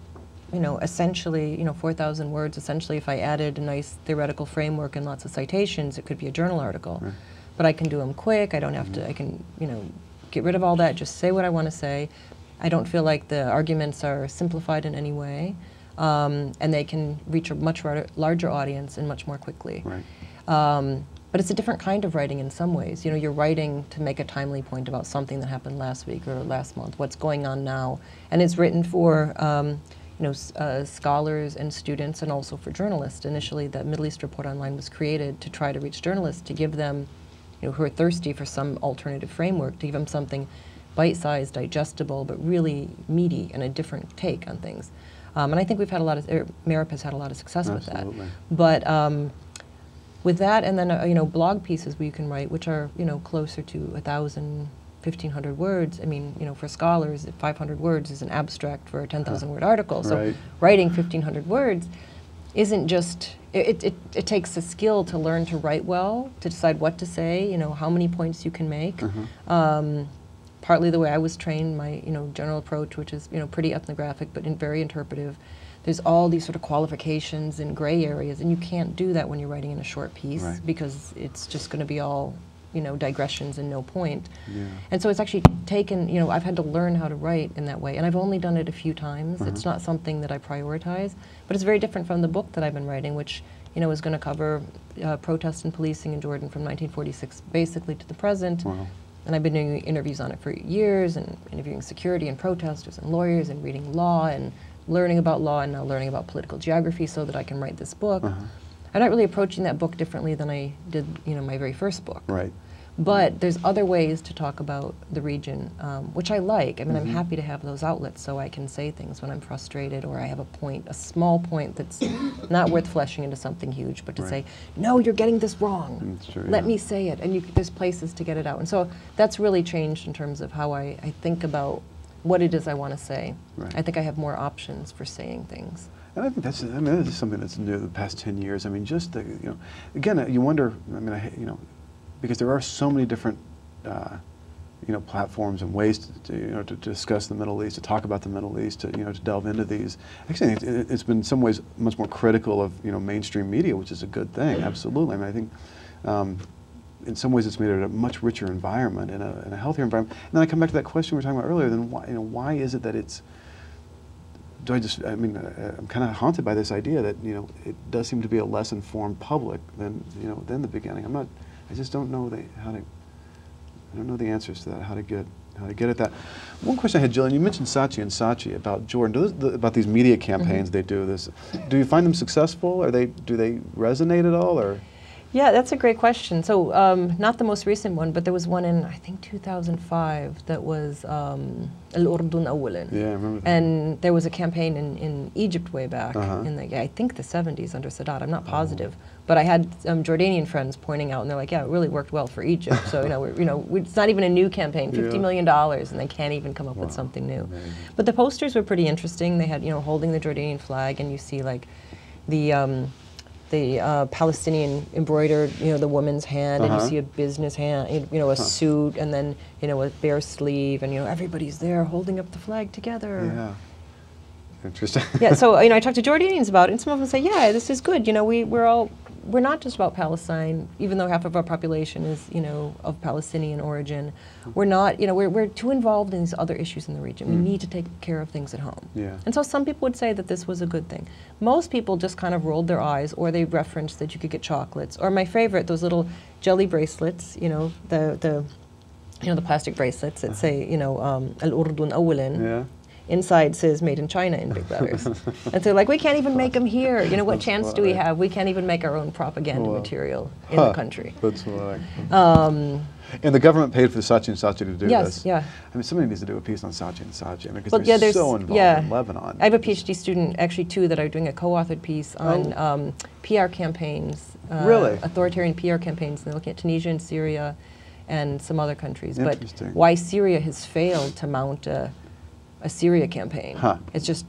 essentially, 4,000 words. Essentially, if I added a nice theoretical framework and lots of citations, it could be a journal article. Right. But I can do them quick. I don't have to, I can, get rid of all that, just say what I want to say. I don't feel like the arguments are simplified in any way. And they can reach a much larger audience and much more quickly. Right. But it's a different kind of writing in some ways. You're writing to make a timely point about something that happened last week or last month, what's going on now. And it's written for scholars and students and also for journalists. Initially, the Middle East Report Online was created to try to reach journalists, to give them, who are thirsty for some alternative framework, to give them something bite-sized, digestible, but really meaty and a different take on things. And I think we've had a lot of, Merip has had a lot of success with that. But with that, and then you know, blog pieces where you can write, which are, you know, closer to 1,000, 1,500 words. I mean, you know, for scholars, 500 words is an abstract for a 10,000 word article. So writing 1,500 words isn't just, it takes a skill to learn to write well, to decide what to say, you know, how many points you can make. Partly the way I was trained, my, you know, general approach, which is, you know, pretty ethnographic but very interpretive. There's all these sort of qualifications and gray areas, and you can't do that when you're writing in a short piece because it's just going to be all, you know, digressions and no point. And so it's actually taken, you know, I've had to learn how to write in that way, and I've only done it a few times. It's not something that I prioritize, but it's very different from the book that I've been writing, which, you know, is going to cover protest and policing in Jordan from 1946 basically to the present. And I've been doing interviews on it for years, and interviewing security and protesters and lawyers and reading law and learning about law and now learning about political geography so that I can write this book. I'm not really approaching that book differently than I did, you know, my very first book. But there's other ways to talk about the region, which I like. I mean, I'm happy to have those outlets so I can say things when I'm frustrated or I have a point, a small point that's not worth fleshing into something huge, but to say, no, you're getting this wrong. Let me say it. And there's places to get it out. And so that's really changed in terms of how I think about what it is I want to say. I think I have more options for saying things. And I think that's, I mean, this is something that's new the past 10 years. I mean, just the, you know, again, you wonder, I mean, you know, because there are so many different, you know, platforms and ways to, you know, to discuss the Middle East, to talk about the Middle East, to, you know, to delve into these. Actually, it's been in some ways much more critical of, you know, mainstream media, which is a good thing. Absolutely. I mean, I think in some ways it's made it a much richer environment and a healthier environment. And then I come back to that question we were talking about earlier. Then why, you know, why is it that it's? I mean, I'm kind of haunted by this idea that, you know, it does seem to be a less informed public than, you know, than the beginning. I just don't know I don't know the answers to that, how to get at that. One question I had, Jillian, you mentioned Saatchi and Saatchi about Jordan, about these media campaigns they do. Do you find them successful? Do they resonate at all, or? Yeah, that's a great question. So not the most recent one, but there was one in, I think, 2005 that was Al-Urdun Awalan. Yeah, I remember that. And there was a campaign in Egypt way back in the, I think the 70s under Sadat. I'm not positive. But I had Jordanian friends pointing out, and they're like, yeah, it really worked well for Egypt. So, it's not even a new campaign, $50 million, and they can't even come up with something new. Amazing. But the posters were pretty interesting. They had, holding the Jordanian flag, and you see like the Palestinian embroidered, the woman's hand, and you see a business hand, a suit, and then, a bare sleeve, and, everybody's there holding up the flag together. Yeah. Interesting. Yeah, so, I talked to Jordanians about it, and some of them say, yeah, this is good. We're not just about Palestine, even though half of our population is, of Palestinian origin. We're not, we're too involved in these other issues in the region. We need to take care of things at home. Yeah. And so some people would say that this was a good thing. Most people just kind of rolled their eyes, or they referenced that you could get chocolates, or my favorite, those little jelly bracelets, the plastic bracelets that say, Al-Urdun Awalan. Yeah. Inside says made in China in big letters. And so like, we can't even make them here. What chance do we have? We can't even make our own propaganda material in the country. That's what and the government paid for the Saatchi and Saatchi to do this. Yes, yeah. I mean, somebody needs to do a piece on Saatchi and Saatchi, because they're so involved in Lebanon. I have a PhD student, actually two, that are doing a co-authored piece on PR campaigns. Really? Authoritarian PR campaigns. And they're looking at Tunisia and Syria and some other countries. Interesting. But why Syria has failed to mount a Syria campaign. It's just,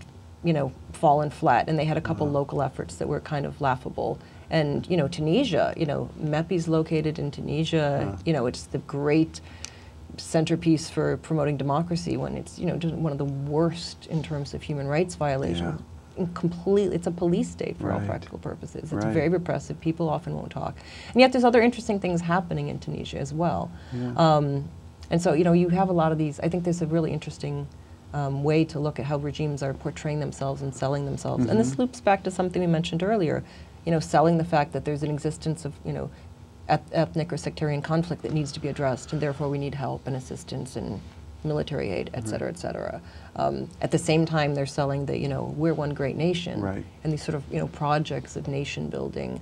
fallen flat. And they had a couple local efforts that were kind of laughable. And, Tunisia, MEPI's located in Tunisia. It's the great centerpiece for promoting democracy when it's, just one of the worst in terms of human rights violations. Completely, it's a police state for all practical purposes. It's very repressive. People often won't talk. And yet there's other interesting things happening in Tunisia as well. And so, you have a lot of these. I think there's a really interesting way to look at how regimes are portraying themselves and selling themselves. And this loops back to something we mentioned earlier, selling the fact that there's an existence of, ethnic or sectarian conflict that needs to be addressed, and therefore we need help and assistance and military aid, et cetera, et cetera. At the same time, they're selling the, we're one great nation, and these sort of, projects of nation building.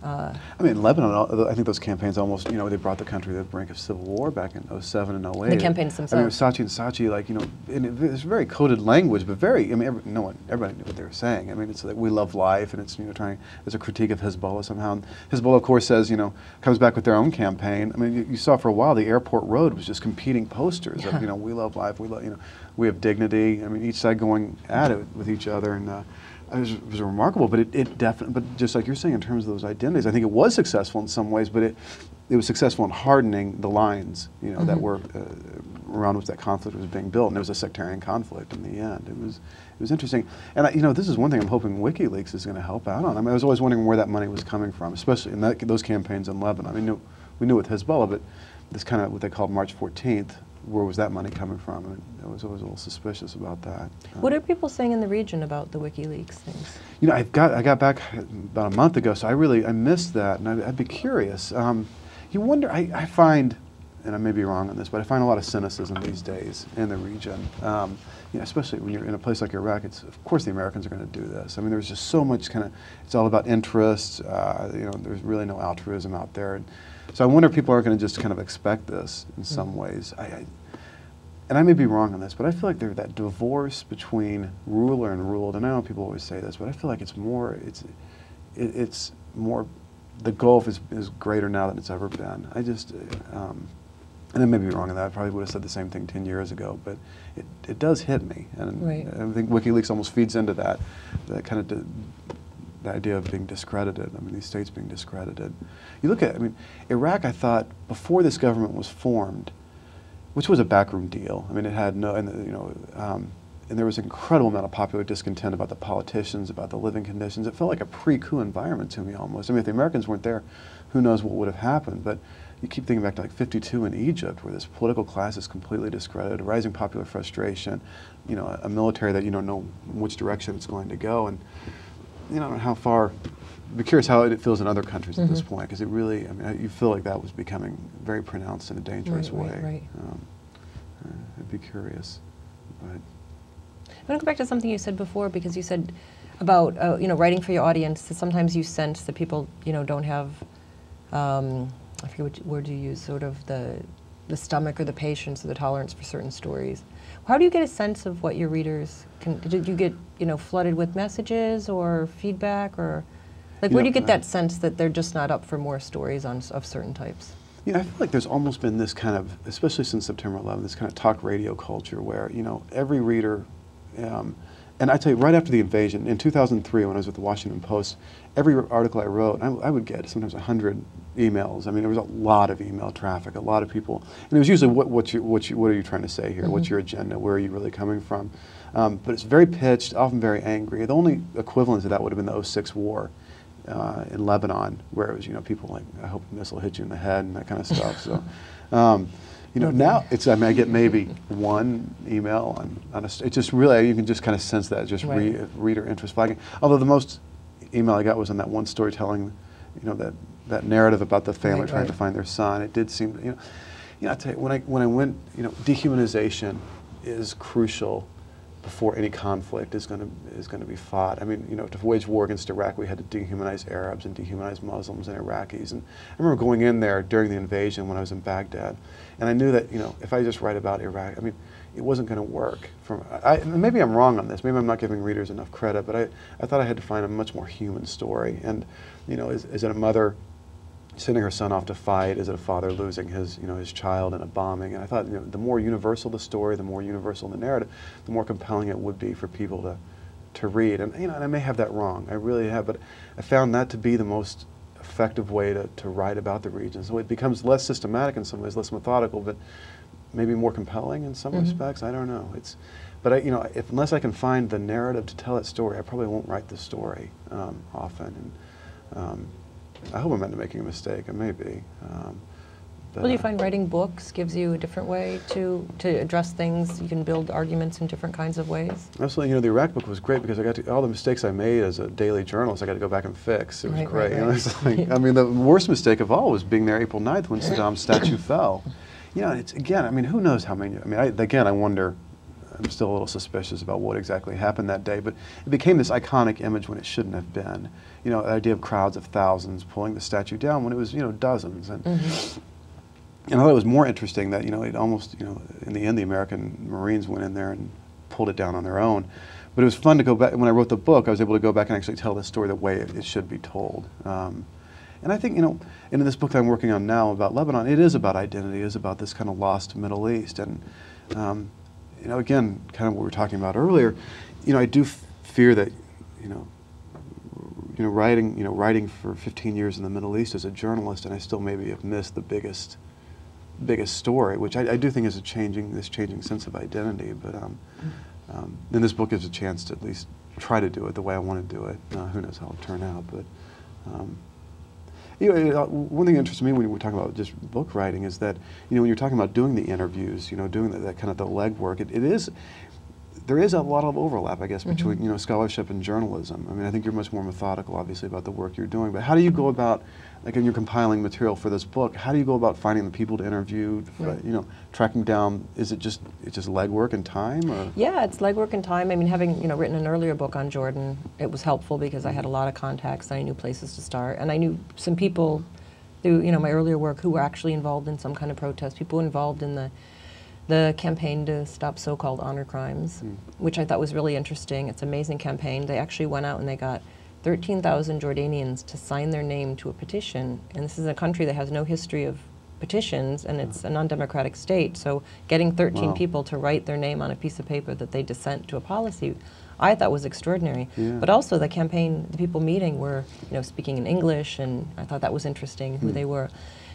I mean, in Lebanon, I think those campaigns almost, you know, they brought the country to the brink of civil war back in '07 and '08. The campaigns themselves. I mean, Saatchi and Saatchi, like, you know, and it's very coded language, but very, I mean, everybody knew what they were saying. I mean, it's like, we love life, and it's, you know, it's a critique of Hezbollah somehow. And Hezbollah, of course, says, you know, comes back with their own campaign. I mean, you saw for a while the airport road was just competing posters of, you know, we love life, we love, you know, we have dignity. I mean, each side going at it with each other, and it was remarkable, but it definitely, but just like you're saying in terms of those identities, I think it was successful in some ways, but it was successful in hardening the lines, you know, that were around which that conflict was being built, and it was a sectarian conflict in the end. It was interesting, and you know, this is one thing I'm hoping WikiLeaks is going to help out on. I mean, I was always wondering where that money was coming from, especially in those campaigns in Lebanon. I mean, we knew with Hezbollah, but this kind of what they called March 14th. Where was that money coming from? And I was always a little suspicious about that. What are people saying in the region about the WikiLeaks things? You know, I got back about a month ago, so I missed that, and I'd be curious. You wonder, I find, and I may be wrong on this, but I find a lot of cynicism these days in the region. You know, especially when you're in a place like Iraq, of course the Americans are going to do this. I mean, there's just so much kind of, it's all about interests. You know, there's really no altruism out there. So I wonder if people are going to just kind of expect this in some ways. And I may be wrong on this, but I feel like there's that divorce between ruler and ruled. And I know people always say this, but I feel like it's more, the gulf is greater now than it's ever been. I just, and I may be wrong on that. I probably would have said the same thing 10 years ago, but it does hit me. And I think WikiLeaks almost feeds into that kind of the idea of being discredited. I mean, these states being discredited. You look at, I mean, Iraq, I thought, before this government was formed, which was a backroom deal. I mean, it had no, and you know, and there was an incredible amount of popular discontent about the politicians, about the living conditions. It felt like a pre-coup environment to me almost. I mean, if the Americans weren't there, who knows what would have happened. But you keep thinking back to like '52 in Egypt, where this political class is completely discredited, rising popular frustration, you know, a military that you don't know which direction it's going to go, and you know how far. I'd be curious how it feels in other countries at this point, because it really, I mean, you feel like that was becoming very pronounced in a dangerous way. Right. I'd be curious. But I want to go back to something you said before, because you said about you know, writing for your audience, that sometimes you sense that people, you know, don't have, I forget which word you use, sort of the stomach or the patience or the tolerance for certain stories. How do you get a sense of what your readers can? Did you get, you know, flooded with messages or feedback, or like where do you get that sense that they're just not up for more stories of certain types? You know, I feel like there's almost been this kind of, especially since September 11th, this kind of talk radio culture where, you know, every reader, and I tell you, right after the invasion, in 2003 when I was with the Washington Post, every article I wrote, I would get sometimes 100 emails. I mean, there was a lot of email traffic, a lot of people, and it was usually, what are you trying to say here? What's your agenda? Where are you really coming from? But it's very pitched, often very angry. The only equivalent to that would have been the '06 war. In Lebanon, where it was, you know, people like, I hope a missile hit you in the head and that kind of stuff. So, you know, now it's, I mean, I get maybe one email on it just really, you can just kind of sense that, just reader interest flagging. Although the most email I got was on that one storytelling, you know, that narrative about the family trying to find their son. It did seem, you know, I tell you, when I went, you know, dehumanization is crucial before any conflict is going to be fought. I mean, you know, to wage war against Iraq, we had to dehumanize Arabs and dehumanize Muslims and Iraqis. And I remember going in there during the invasion when I was in Baghdad, and I knew that, you know, if I just write about Iraq, I mean, it wasn't going to work. Maybe I'm wrong on this. Maybe I'm not giving readers enough credit, but I thought I had to find a much more human story. And, you know, is it a mother sending her son off to fight? Is it a father losing his child in a bombing? And I thought, you know, the more universal the story, the more universal the narrative, the more compelling it would be for people to read. And, you know, and I may have that wrong. I really have, but I found that to be the most effective way to write about the region. So it becomes less systematic in some ways, less methodical, but maybe more compelling in some respects. I don't know. But you know, unless I can find the narrative to tell that story, I probably won't write the story often. And I hope I'm not making a mistake. I may be. Well, do you find writing books gives you a different way to address things? You can build arguments in different kinds of ways? Absolutely. You know, the Iraq book was great because I got to, all the mistakes I made as a daily journalist, I got to go back and fix. It was great. You know, it's like, I mean, the worst mistake of all was being there April 9th when Saddam's statue fell. You know, it's, again, I mean, who knows how many, I mean, again, I wonder, I'm still a little suspicious about what exactly happened that day, but it became this iconic image when it shouldn't have been. You know, the idea of crowds of thousands pulling the statue down when it was, you know, dozens. And, and I thought it was more interesting that, you know, it almost, you know, in the end the American Marines went in there and pulled it down on their own. But it was fun to go back. When I wrote the book, I was able to go back and actually tell the story the way it should be told. And I think, you know, in this book that I'm working on now about Lebanon, it is about identity, it is about this kind of lost Middle East. And, you know, again, kind of what we were talking about earlier, you know, I do fear that, you know, writing for 15 years in the Middle East as a journalist, and I still maybe have missed the biggest story, which I do think is this changing sense of identity. But and this book gives a chance to at least try to do it the way I want to do it. Who knows how it'll turn out, but. You know, one thing that interests me when we're talking about just book writing is that, you know, when you're talking about doing the interviews, you know, doing that kind of the legwork, there is a lot of overlap, I guess, between, you know, scholarship and journalism. I mean, I think you're much more methodical, obviously, about the work you're doing. But how do you go about, like, when you're compiling material for this book, how do you go about finding the people to interview? You know, tracking down. Is it just legwork and time? Or? Yeah, it's legwork and time. I mean, having, you know, written an earlier book on Jordan, it was helpful because I had a lot of contacts and I knew places to start, and I knew some people through, you know, my earlier work who were actually involved in some kind of protest. People involved in the campaign to stop so-called honor crimes, which I thought was really interesting. It's an amazing campaign. They actually went out and they got 13,000 Jordanians to sign their name to a petition. And this is a country that has no history of petitions, and it's a non-democratic state. So getting 13 people to write their name on a piece of paper that they dissent to a policy, I thought was extraordinary. But also the campaign, the people meeting were, you know, speaking in English, and I thought that was interesting who they were.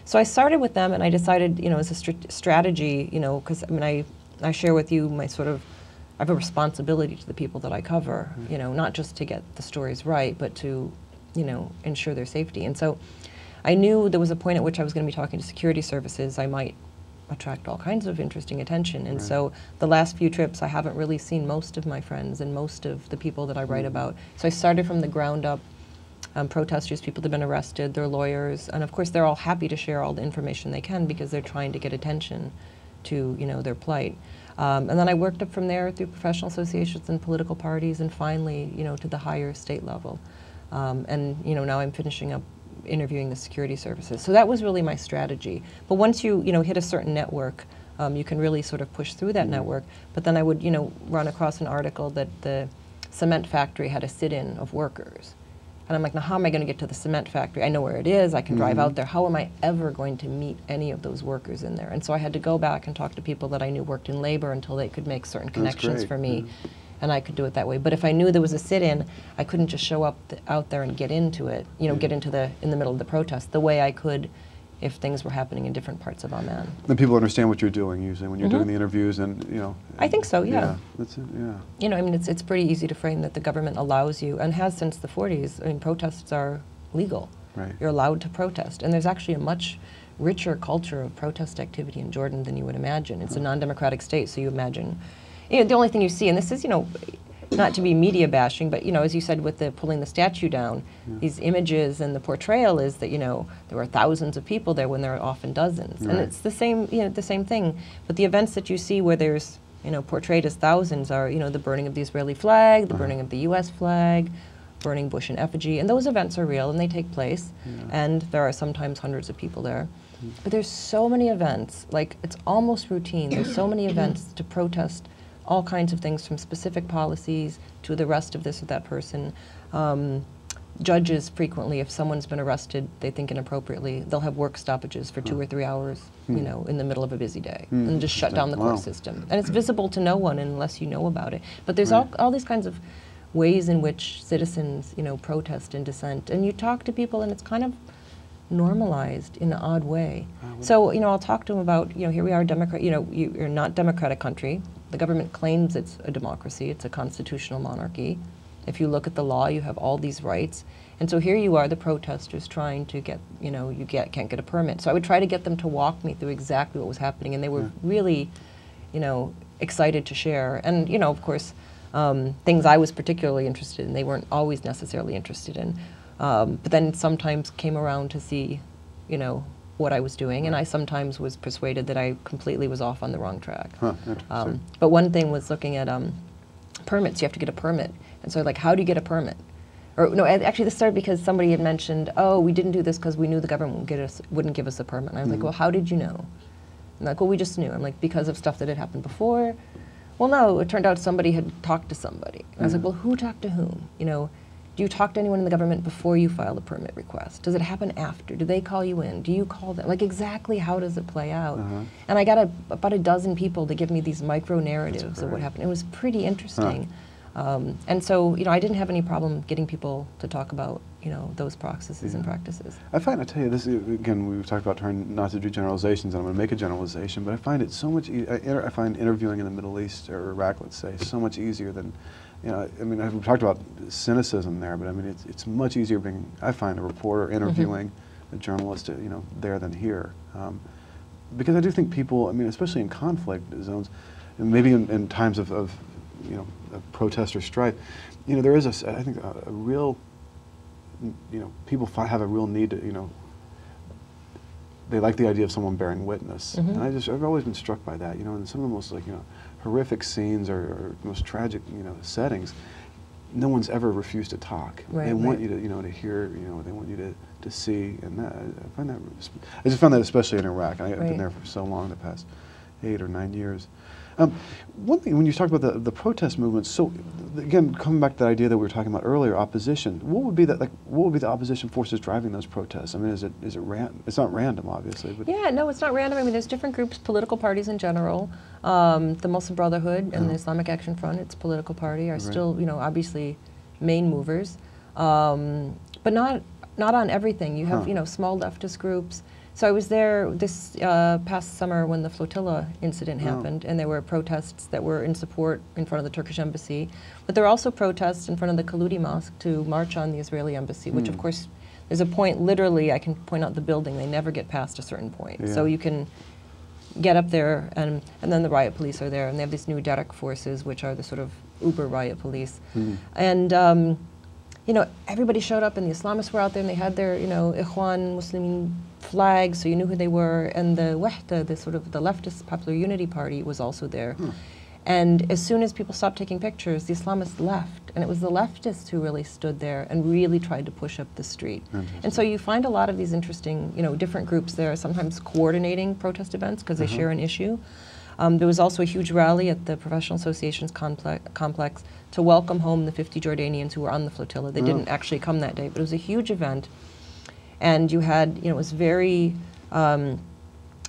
So I started with them, and I decided, you know, as a strategy, you know, because I mean, I share with you my sort of, I have a responsibility to the people that I cover, you know, not just to get the stories right, but to, you know, ensure their safety. And so I knew there was a point at which I was going to be talking to security services. I might attract all kinds of interesting attention. And so the last few trips, I haven't really seen most of my friends and most of the people that I write about. So I started from the ground up. Protesters, people that have been arrested, their lawyers, and of course they're all happy to share all the information they can because they're trying to get attention to, you know, their plight. And then I worked up from there through professional associations and political parties, and finally, you know, to the higher state level. And, you know, now I'm finishing up interviewing the security services. So that was really my strategy. But once you know, hit a certain network, you can really sort of push through that network. But then I would, you know, run across an article that the cement factory had a sit-in of workers. And I'm like, now how am I going to get to the cement factory? I know where it is. I can drive out there. How am I ever going to meet any of those workers in there? And so I had to go back and talk to people that I knew worked in labor until they could make certain connections for me. And I could do it that way. But if I knew there was a sit-in, I couldn't just show up out there and get into it, you know, get into in the middle of the protest the way I could if things were happening in different parts of Amman. Then people understand what you're doing usually when you're doing the interviews, and you know. I think so, yeah. That's it, yeah. You know, I mean, it's pretty easy to frame that the government allows you, and has since the 40s. I mean, protests are legal. Right. You're allowed to protest, and there's actually a much richer culture of protest activity in Jordan than you would imagine. It's a non-democratic state, so you imagine, you know, the only thing you see, and this is, you know, not to be media bashing, but, you know, as you said with the pulling the statue down, these images and the portrayal is that, you know, there were thousands of people there when there are often dozens. And it's the same, you know, the same thing. But the events that you see where there's, you know, portrayed as thousands are, you know, the burning of the Israeli flag, the burning of the US flag, burning Bush in effigy, and those events are real and they take place, and there are sometimes hundreds of people there. But there's so many events, like it's almost routine, there's so many events to protest all kinds of things, from specific policies to the arrest of this or that person. Judges frequently, if someone's been arrested, they think inappropriately, they'll have work stoppages for 2 or 3 hours, you know, in the middle of a busy day, and just shut down the court system. And it's visible to no one unless you know about it. But there's all these kinds of ways in which citizens, you know, protest and dissent. And you talk to people and it's kind of normalized in an odd way. So, you know, I'll talk to them about, you know, here we are, you know, you're not democratic country. The government claims it's a democracy, it's a constitutional monarchy. If you look at the law, you have all these rights. And so here you are, the protesters trying to get, you know, can't get a permit. So I would try to get them to walk me through exactly what was happening, and they were really, you know, excited to share. And, you know, of course, things I was particularly interested in, they weren't always necessarily interested in. But then sometimes came around to see, you know, what I was doing, and I sometimes was persuaded that I completely was off on the wrong track. Interesting. But one thing was looking at permits. You have to get a permit. And so like, how do you get a permit? Or no, actually this started because somebody had mentioned, oh, we didn't do this because we knew the government wouldn't give us a permit. And I was like, well, how did you know? And like, well, we just knew. I'm like, because of stuff that had happened before? Well, no, it turned out somebody had talked to somebody. And I was like, well, who talked to whom? You know, do you talk to anyone in the government before you file a permit request? Does it happen after? Do they call you in? Do you call them? Like, exactly how does it play out? And I got about a dozen people to give me these micro narratives of what happened. It was pretty interesting. And so, you know, I didn't have any problem getting people to talk about, you know, those processes and practices. I find, I tell you, this again, we've talked about trying not to do generalizations, and I'm going to make a generalization, but I find it so much, I find interviewing in the Middle East, or Iraq, let's say, so much easier than, you know, I mean, we've talked about cynicism there, but I mean, it's much easier being, I find, a reporter interviewing a journalist, you know, there than here. Because I do think people, I mean, especially in conflict zones, and maybe in times of you know, protest or strife, you know, there is I think a real, you know, people have a real need to, you know, they like the idea of someone bearing witness. And I've always been struck by that, you know, in some of the most, like, you know, horrific scenes or most tragic, you know, settings, no one's ever refused to talk. They want you to, you know, to hear, you know, they want you to see, and that, I find that, I just found that especially in Iraq. I've been there for so long, the past 8 or 9 years. One thing, when you talk about the protest movement, so again, coming back to that idea that we were talking about earlier, opposition. What would be that? Like, what would be the opposition forces driving those protests? I mean, is it random? It's not random, obviously. But yeah, no, it's not random. I mean, there's different groups, political parties in general. The Muslim Brotherhood and the Islamic Action Front, its political party, are still, you know, obviously main movers, but not on everything. You have, you know, small leftist groups. So I was there this past summer when the flotilla incident happened, and there were protests that were in support in front of the Turkish embassy. But there were also protests in front of the Kaludi Mosque to march on the Israeli embassy, which of course, there's a point, literally, I can point out the building, they never get past a certain point. So you can get up there, and then the riot police are there, and they have these new Derek forces, which are the sort of Uber riot police. And you know, everybody showed up, and the Islamists were out there, and they had their, you know, Ikhwan Muslimin flags, so you knew who they were, and the Wahda, the sort of the leftist Popular Unity Party, was also there. And as soon as people stopped taking pictures, the Islamists left, and it was the leftists who really stood there and really tried to push up the street. And so you find a lot of these interesting, you know, different groups there, sometimes coordinating protest events because they share an issue. There was also a huge rally at the Professional Associations complex to welcome home the 50 Jordanians who were on the flotilla. They didn't actually come that day, but it was a huge event. And you had, you know, it was very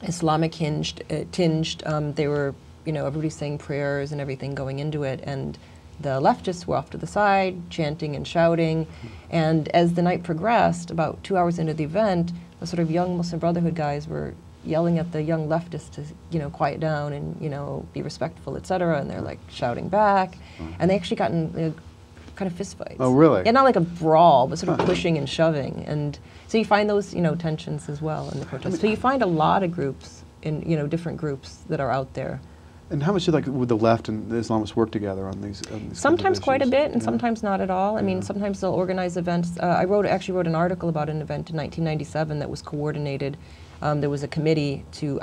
Islamic tinged. They were, you know, everybody saying prayers and everything going into it. And the leftists were off to the side, chanting and shouting. And as the night progressed, about 2 hours into the event, the sort of young Muslim Brotherhood guys were yelling at the young leftists to, you know, quiet down and, you know, be respectful, etc. And they're like shouting back. And they actually got in, you know, kind of fistfights. Oh, really? Yeah, not like a brawl, but sort of pushing and shoving. And so you find those, you know, tensions as well in the protests. So you find a lot of groups, in, you know, different groups that are out there. And how much did, like, would the left and the Islamists work together on these sometimes quite a bit, and sometimes not at all. I mean, sometimes they'll organize events. I actually wrote an article about an event in 1997 that was coordinated. There was a committee to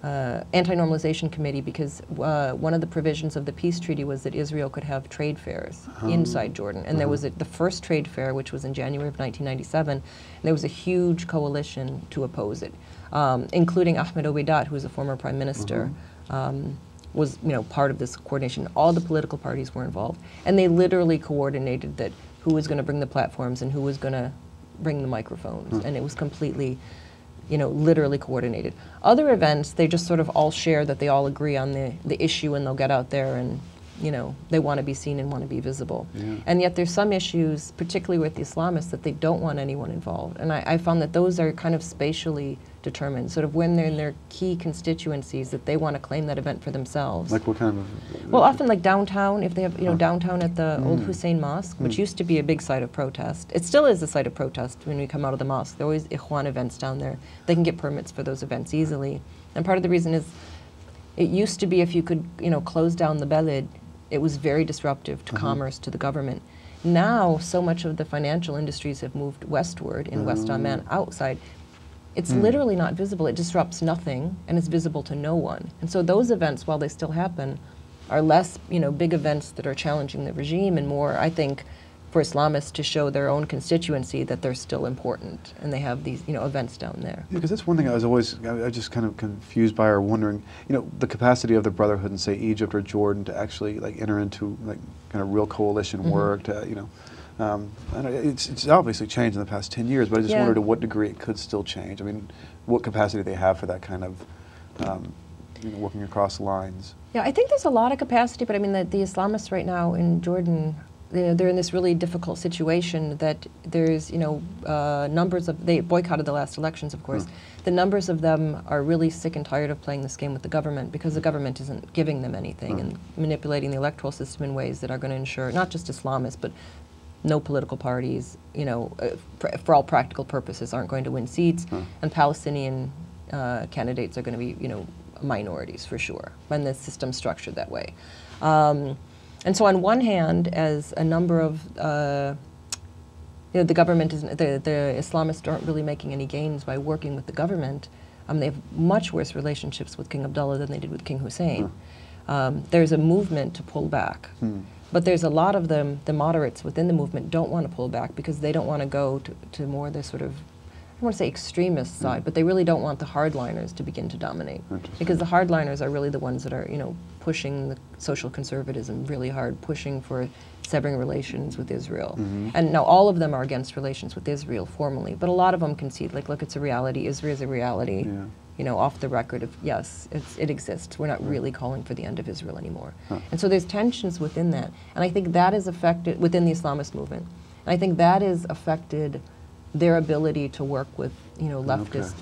anti-normalization committee, because one of the provisions of the peace treaty was that Israel could have trade fairs inside Jordan. And there was the first trade fair, which was in January of 1997, and there was a huge coalition to oppose it, including Ahmed Obedat, who was a former prime minister, was, you know, part of this coordination. All the political parties were involved. And they literally coordinated that who was going to bring the platforms and who was going to bring the microphones. And it was completely, you know, literally coordinated. Other events, they just sort of all share that they all agree on the issue, and they'll get out there and, you know, they want to be seen and want to be visible. And yet there's some issues, particularly with the Islamists, that they don't want anyone involved. And I found that those are kind of spatially determined, sort of when they're in their key constituencies, that they want to claim that event for themselves. Like what kind of? Well, often like downtown, if they have, you know, downtown at the old Hussein Mosque, which used to be a big site of protest. It still is a site of protest when we come out of the mosque. There are always Ikhwan events down there. They can get permits for those events easily. And part of the reason is, it used to be if you could, you know, close down the Belid, it was very disruptive to commerce, to the government. Now, so much of the financial industries have moved westward in West Amman, outside. It's literally not visible. It disrupts nothing, and it's visible to no one. And so those events, while they still happen, are less, big events that are challenging the regime, and more, I think, for Islamists to show their own constituency that they're still important, and they have these, events down there. Yeah, because that's one thing I was just kind of confused by or wondering, the capacity of the Brotherhood in, say, Egypt or Jordan to actually like enter into like kind of real coalition work. To, it's obviously changed in the past 10 years, but I just wondered to what degree it could still change. I mean, what capacity they have for that kind of working across lines. Yeah, I think there's a lot of capacity, but I mean, the Islamists right now in Jordan, they're in this really difficult situation that there's, numbers of, they boycotted the last elections, of course. The numbers of them are really sick and tired of playing this game with the government because the government isn't giving them anything and manipulating the electoral system in ways that are going to ensure not just Islamists, but no political parties, for all practical purposes, aren't going to win seats, and Palestinian candidates are going to be, minorities for sure, when the system's structured that way. And so on one hand, as a number of, the government isn't, the Islamists aren't really making any gains by working with the government. They have much worse relationships with King Abdullah than they did with King Hussein. There's a movement to pull back. But there's a lot of them, the moderates within the movement don't want to pull back because they don't want to go to more the sort of, I don't want to say extremist side, but they really don't want the hardliners to begin to dominate. Because the hardliners are really the ones that are, pushing the social conservatism really hard, pushing for severing relations with Israel. And now all of them are against relations with Israel formally, but a lot of them concede, like, look, it's a reality, Israel is a reality. Off the record of, yes, it exists. We're not really calling for the end of Israel anymore. And so there's tensions within that. And I think that is affected within the Islamist movement. And I think that has affected their ability to work with, leftist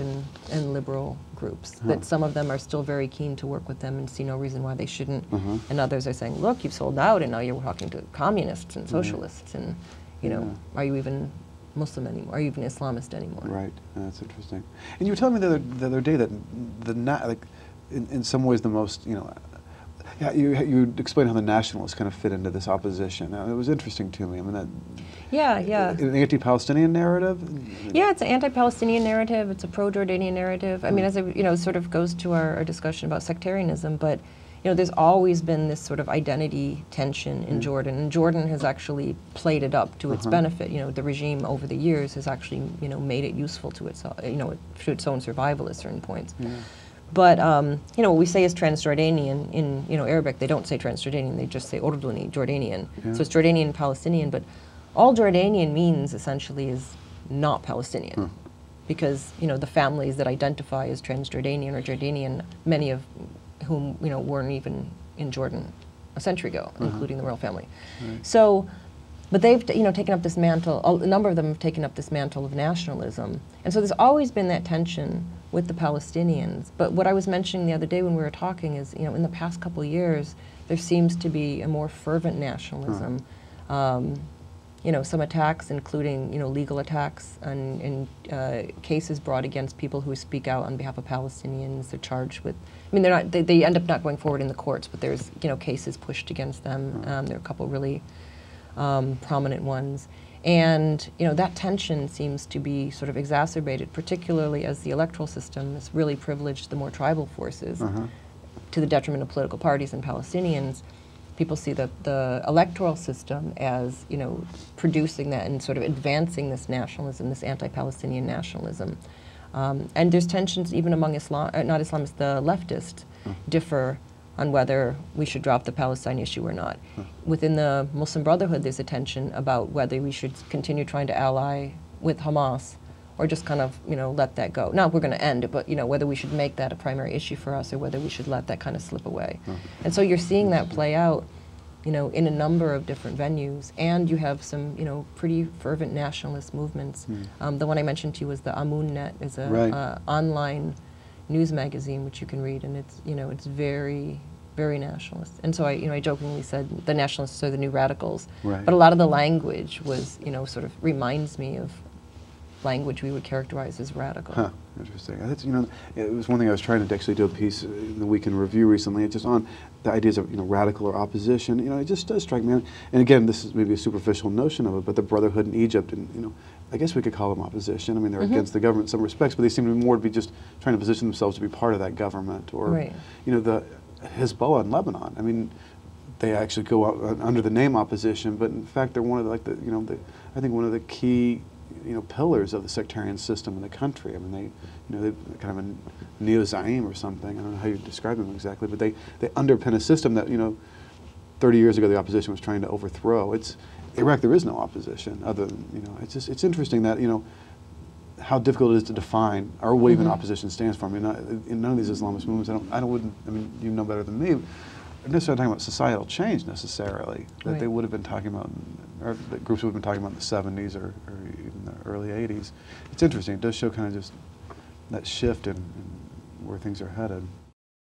and liberal groups. That some of them are still very keen to work with them and see no reason why they shouldn't. And others are saying, look, you've sold out and now you're talking to communists and socialists and, are you even Muslim anymore? Are you even Islamist anymore? Right, that's interesting. And you were telling me the other day that in some ways the most, you explained how the nationalists kind of fit into this opposition. Now, it was interesting to me. I mean, that. An anti-Palestinian narrative. Yeah, it's an anti-Palestinian narrative. It's a pro-Jordanian narrative. I mean, as it sort of goes to our discussion about sectarianism, but there's always been this sort of identity tension in Jordan, and Jordan has actually played it up to its benefit. The regime over the years has actually made it useful to its to its own survival at certain points. But, what we say is Transjordanian in, Arabic, they don't say Transjordanian, they just say Urduni, Jordanian. So it's Jordanian and Palestinian, but all Jordanian means essentially is not Palestinian. Because, the families that identify as Transjordanian or Jordanian, many of whom, weren't even in Jordan a century ago, including the royal family. So, but they've, taken up this mantle, a number of them have taken up this mantle of nationalism. And so there's always been that tension with the Palestinians. But what I was mentioning the other day when we were talking is, in the past couple of years, there seems to be a more fervent nationalism. Some attacks, including, legal attacks and cases brought against people who speak out on behalf of Palestinians. They're charged with, I mean, they end up not going forward in the courts, but there's, cases pushed against them. There are a couple really prominent ones. And that tension seems to be sort of exacerbated, particularly as the electoral system has really privileged the more tribal forces to the detriment of political parties and Palestinians. People see the electoral system as producing that and sort of advancing this nationalism, this anti-Palestinian nationalism. And there's tensions even among not Islamists, the leftists differ on whether we should drop the Palestine issue or not. Within the Muslim Brotherhood, there's a tension about whether we should continue trying to ally with Hamas or just kind of, let that go. Not we're going to end it, but, whether we should make that a primary issue for us or whether we should let that kind of slip away. And so you're seeing that play out, in a number of different venues. And you have some, pretty fervent nationalist movements. The one I mentioned to you was the Amun.net, is a online news magazine which you can read, and it's it's very, very nationalist. And so I jokingly said the nationalists are the new radicals, but a lot of the language was sort of reminds me of language we would characterize as radical. Interesting. That's, it was one thing I was trying to actually do a piece in the Week in Review recently, just on the ideas of radical or opposition. It just does strike me. And again, this is maybe a superficial notion of it, but the Brotherhood in Egypt, and I guess we could call them opposition. I mean, they're against the government in some respects, but they seem to be more to be just trying to position themselves to be part of that government. Or, you know, the Hezbollah in Lebanon. I mean, they actually go out under the name opposition, but in fact, they're one of the, like the, you know, I think one of the key, you know, pillars of the sectarian system in the country. I mean, they, you know, they're kind of a neo-Zaim or something. I don't know how you describe them exactly, but they underpin a system that, you know, 30 years ago the opposition was trying to overthrow. It's Iraq. There is no opposition other than, you know, it's interesting that, you know, how difficult it is to define or what even opposition stands for. I mean, in none of these Islamist movements, I mean, you know better than me, they're necessarily talking about societal change necessarily, that they would have been talking about, or that groups would have been talking about in the 70s or even the early 80s. It's interesting. It does show kind of just that shift in where things are headed.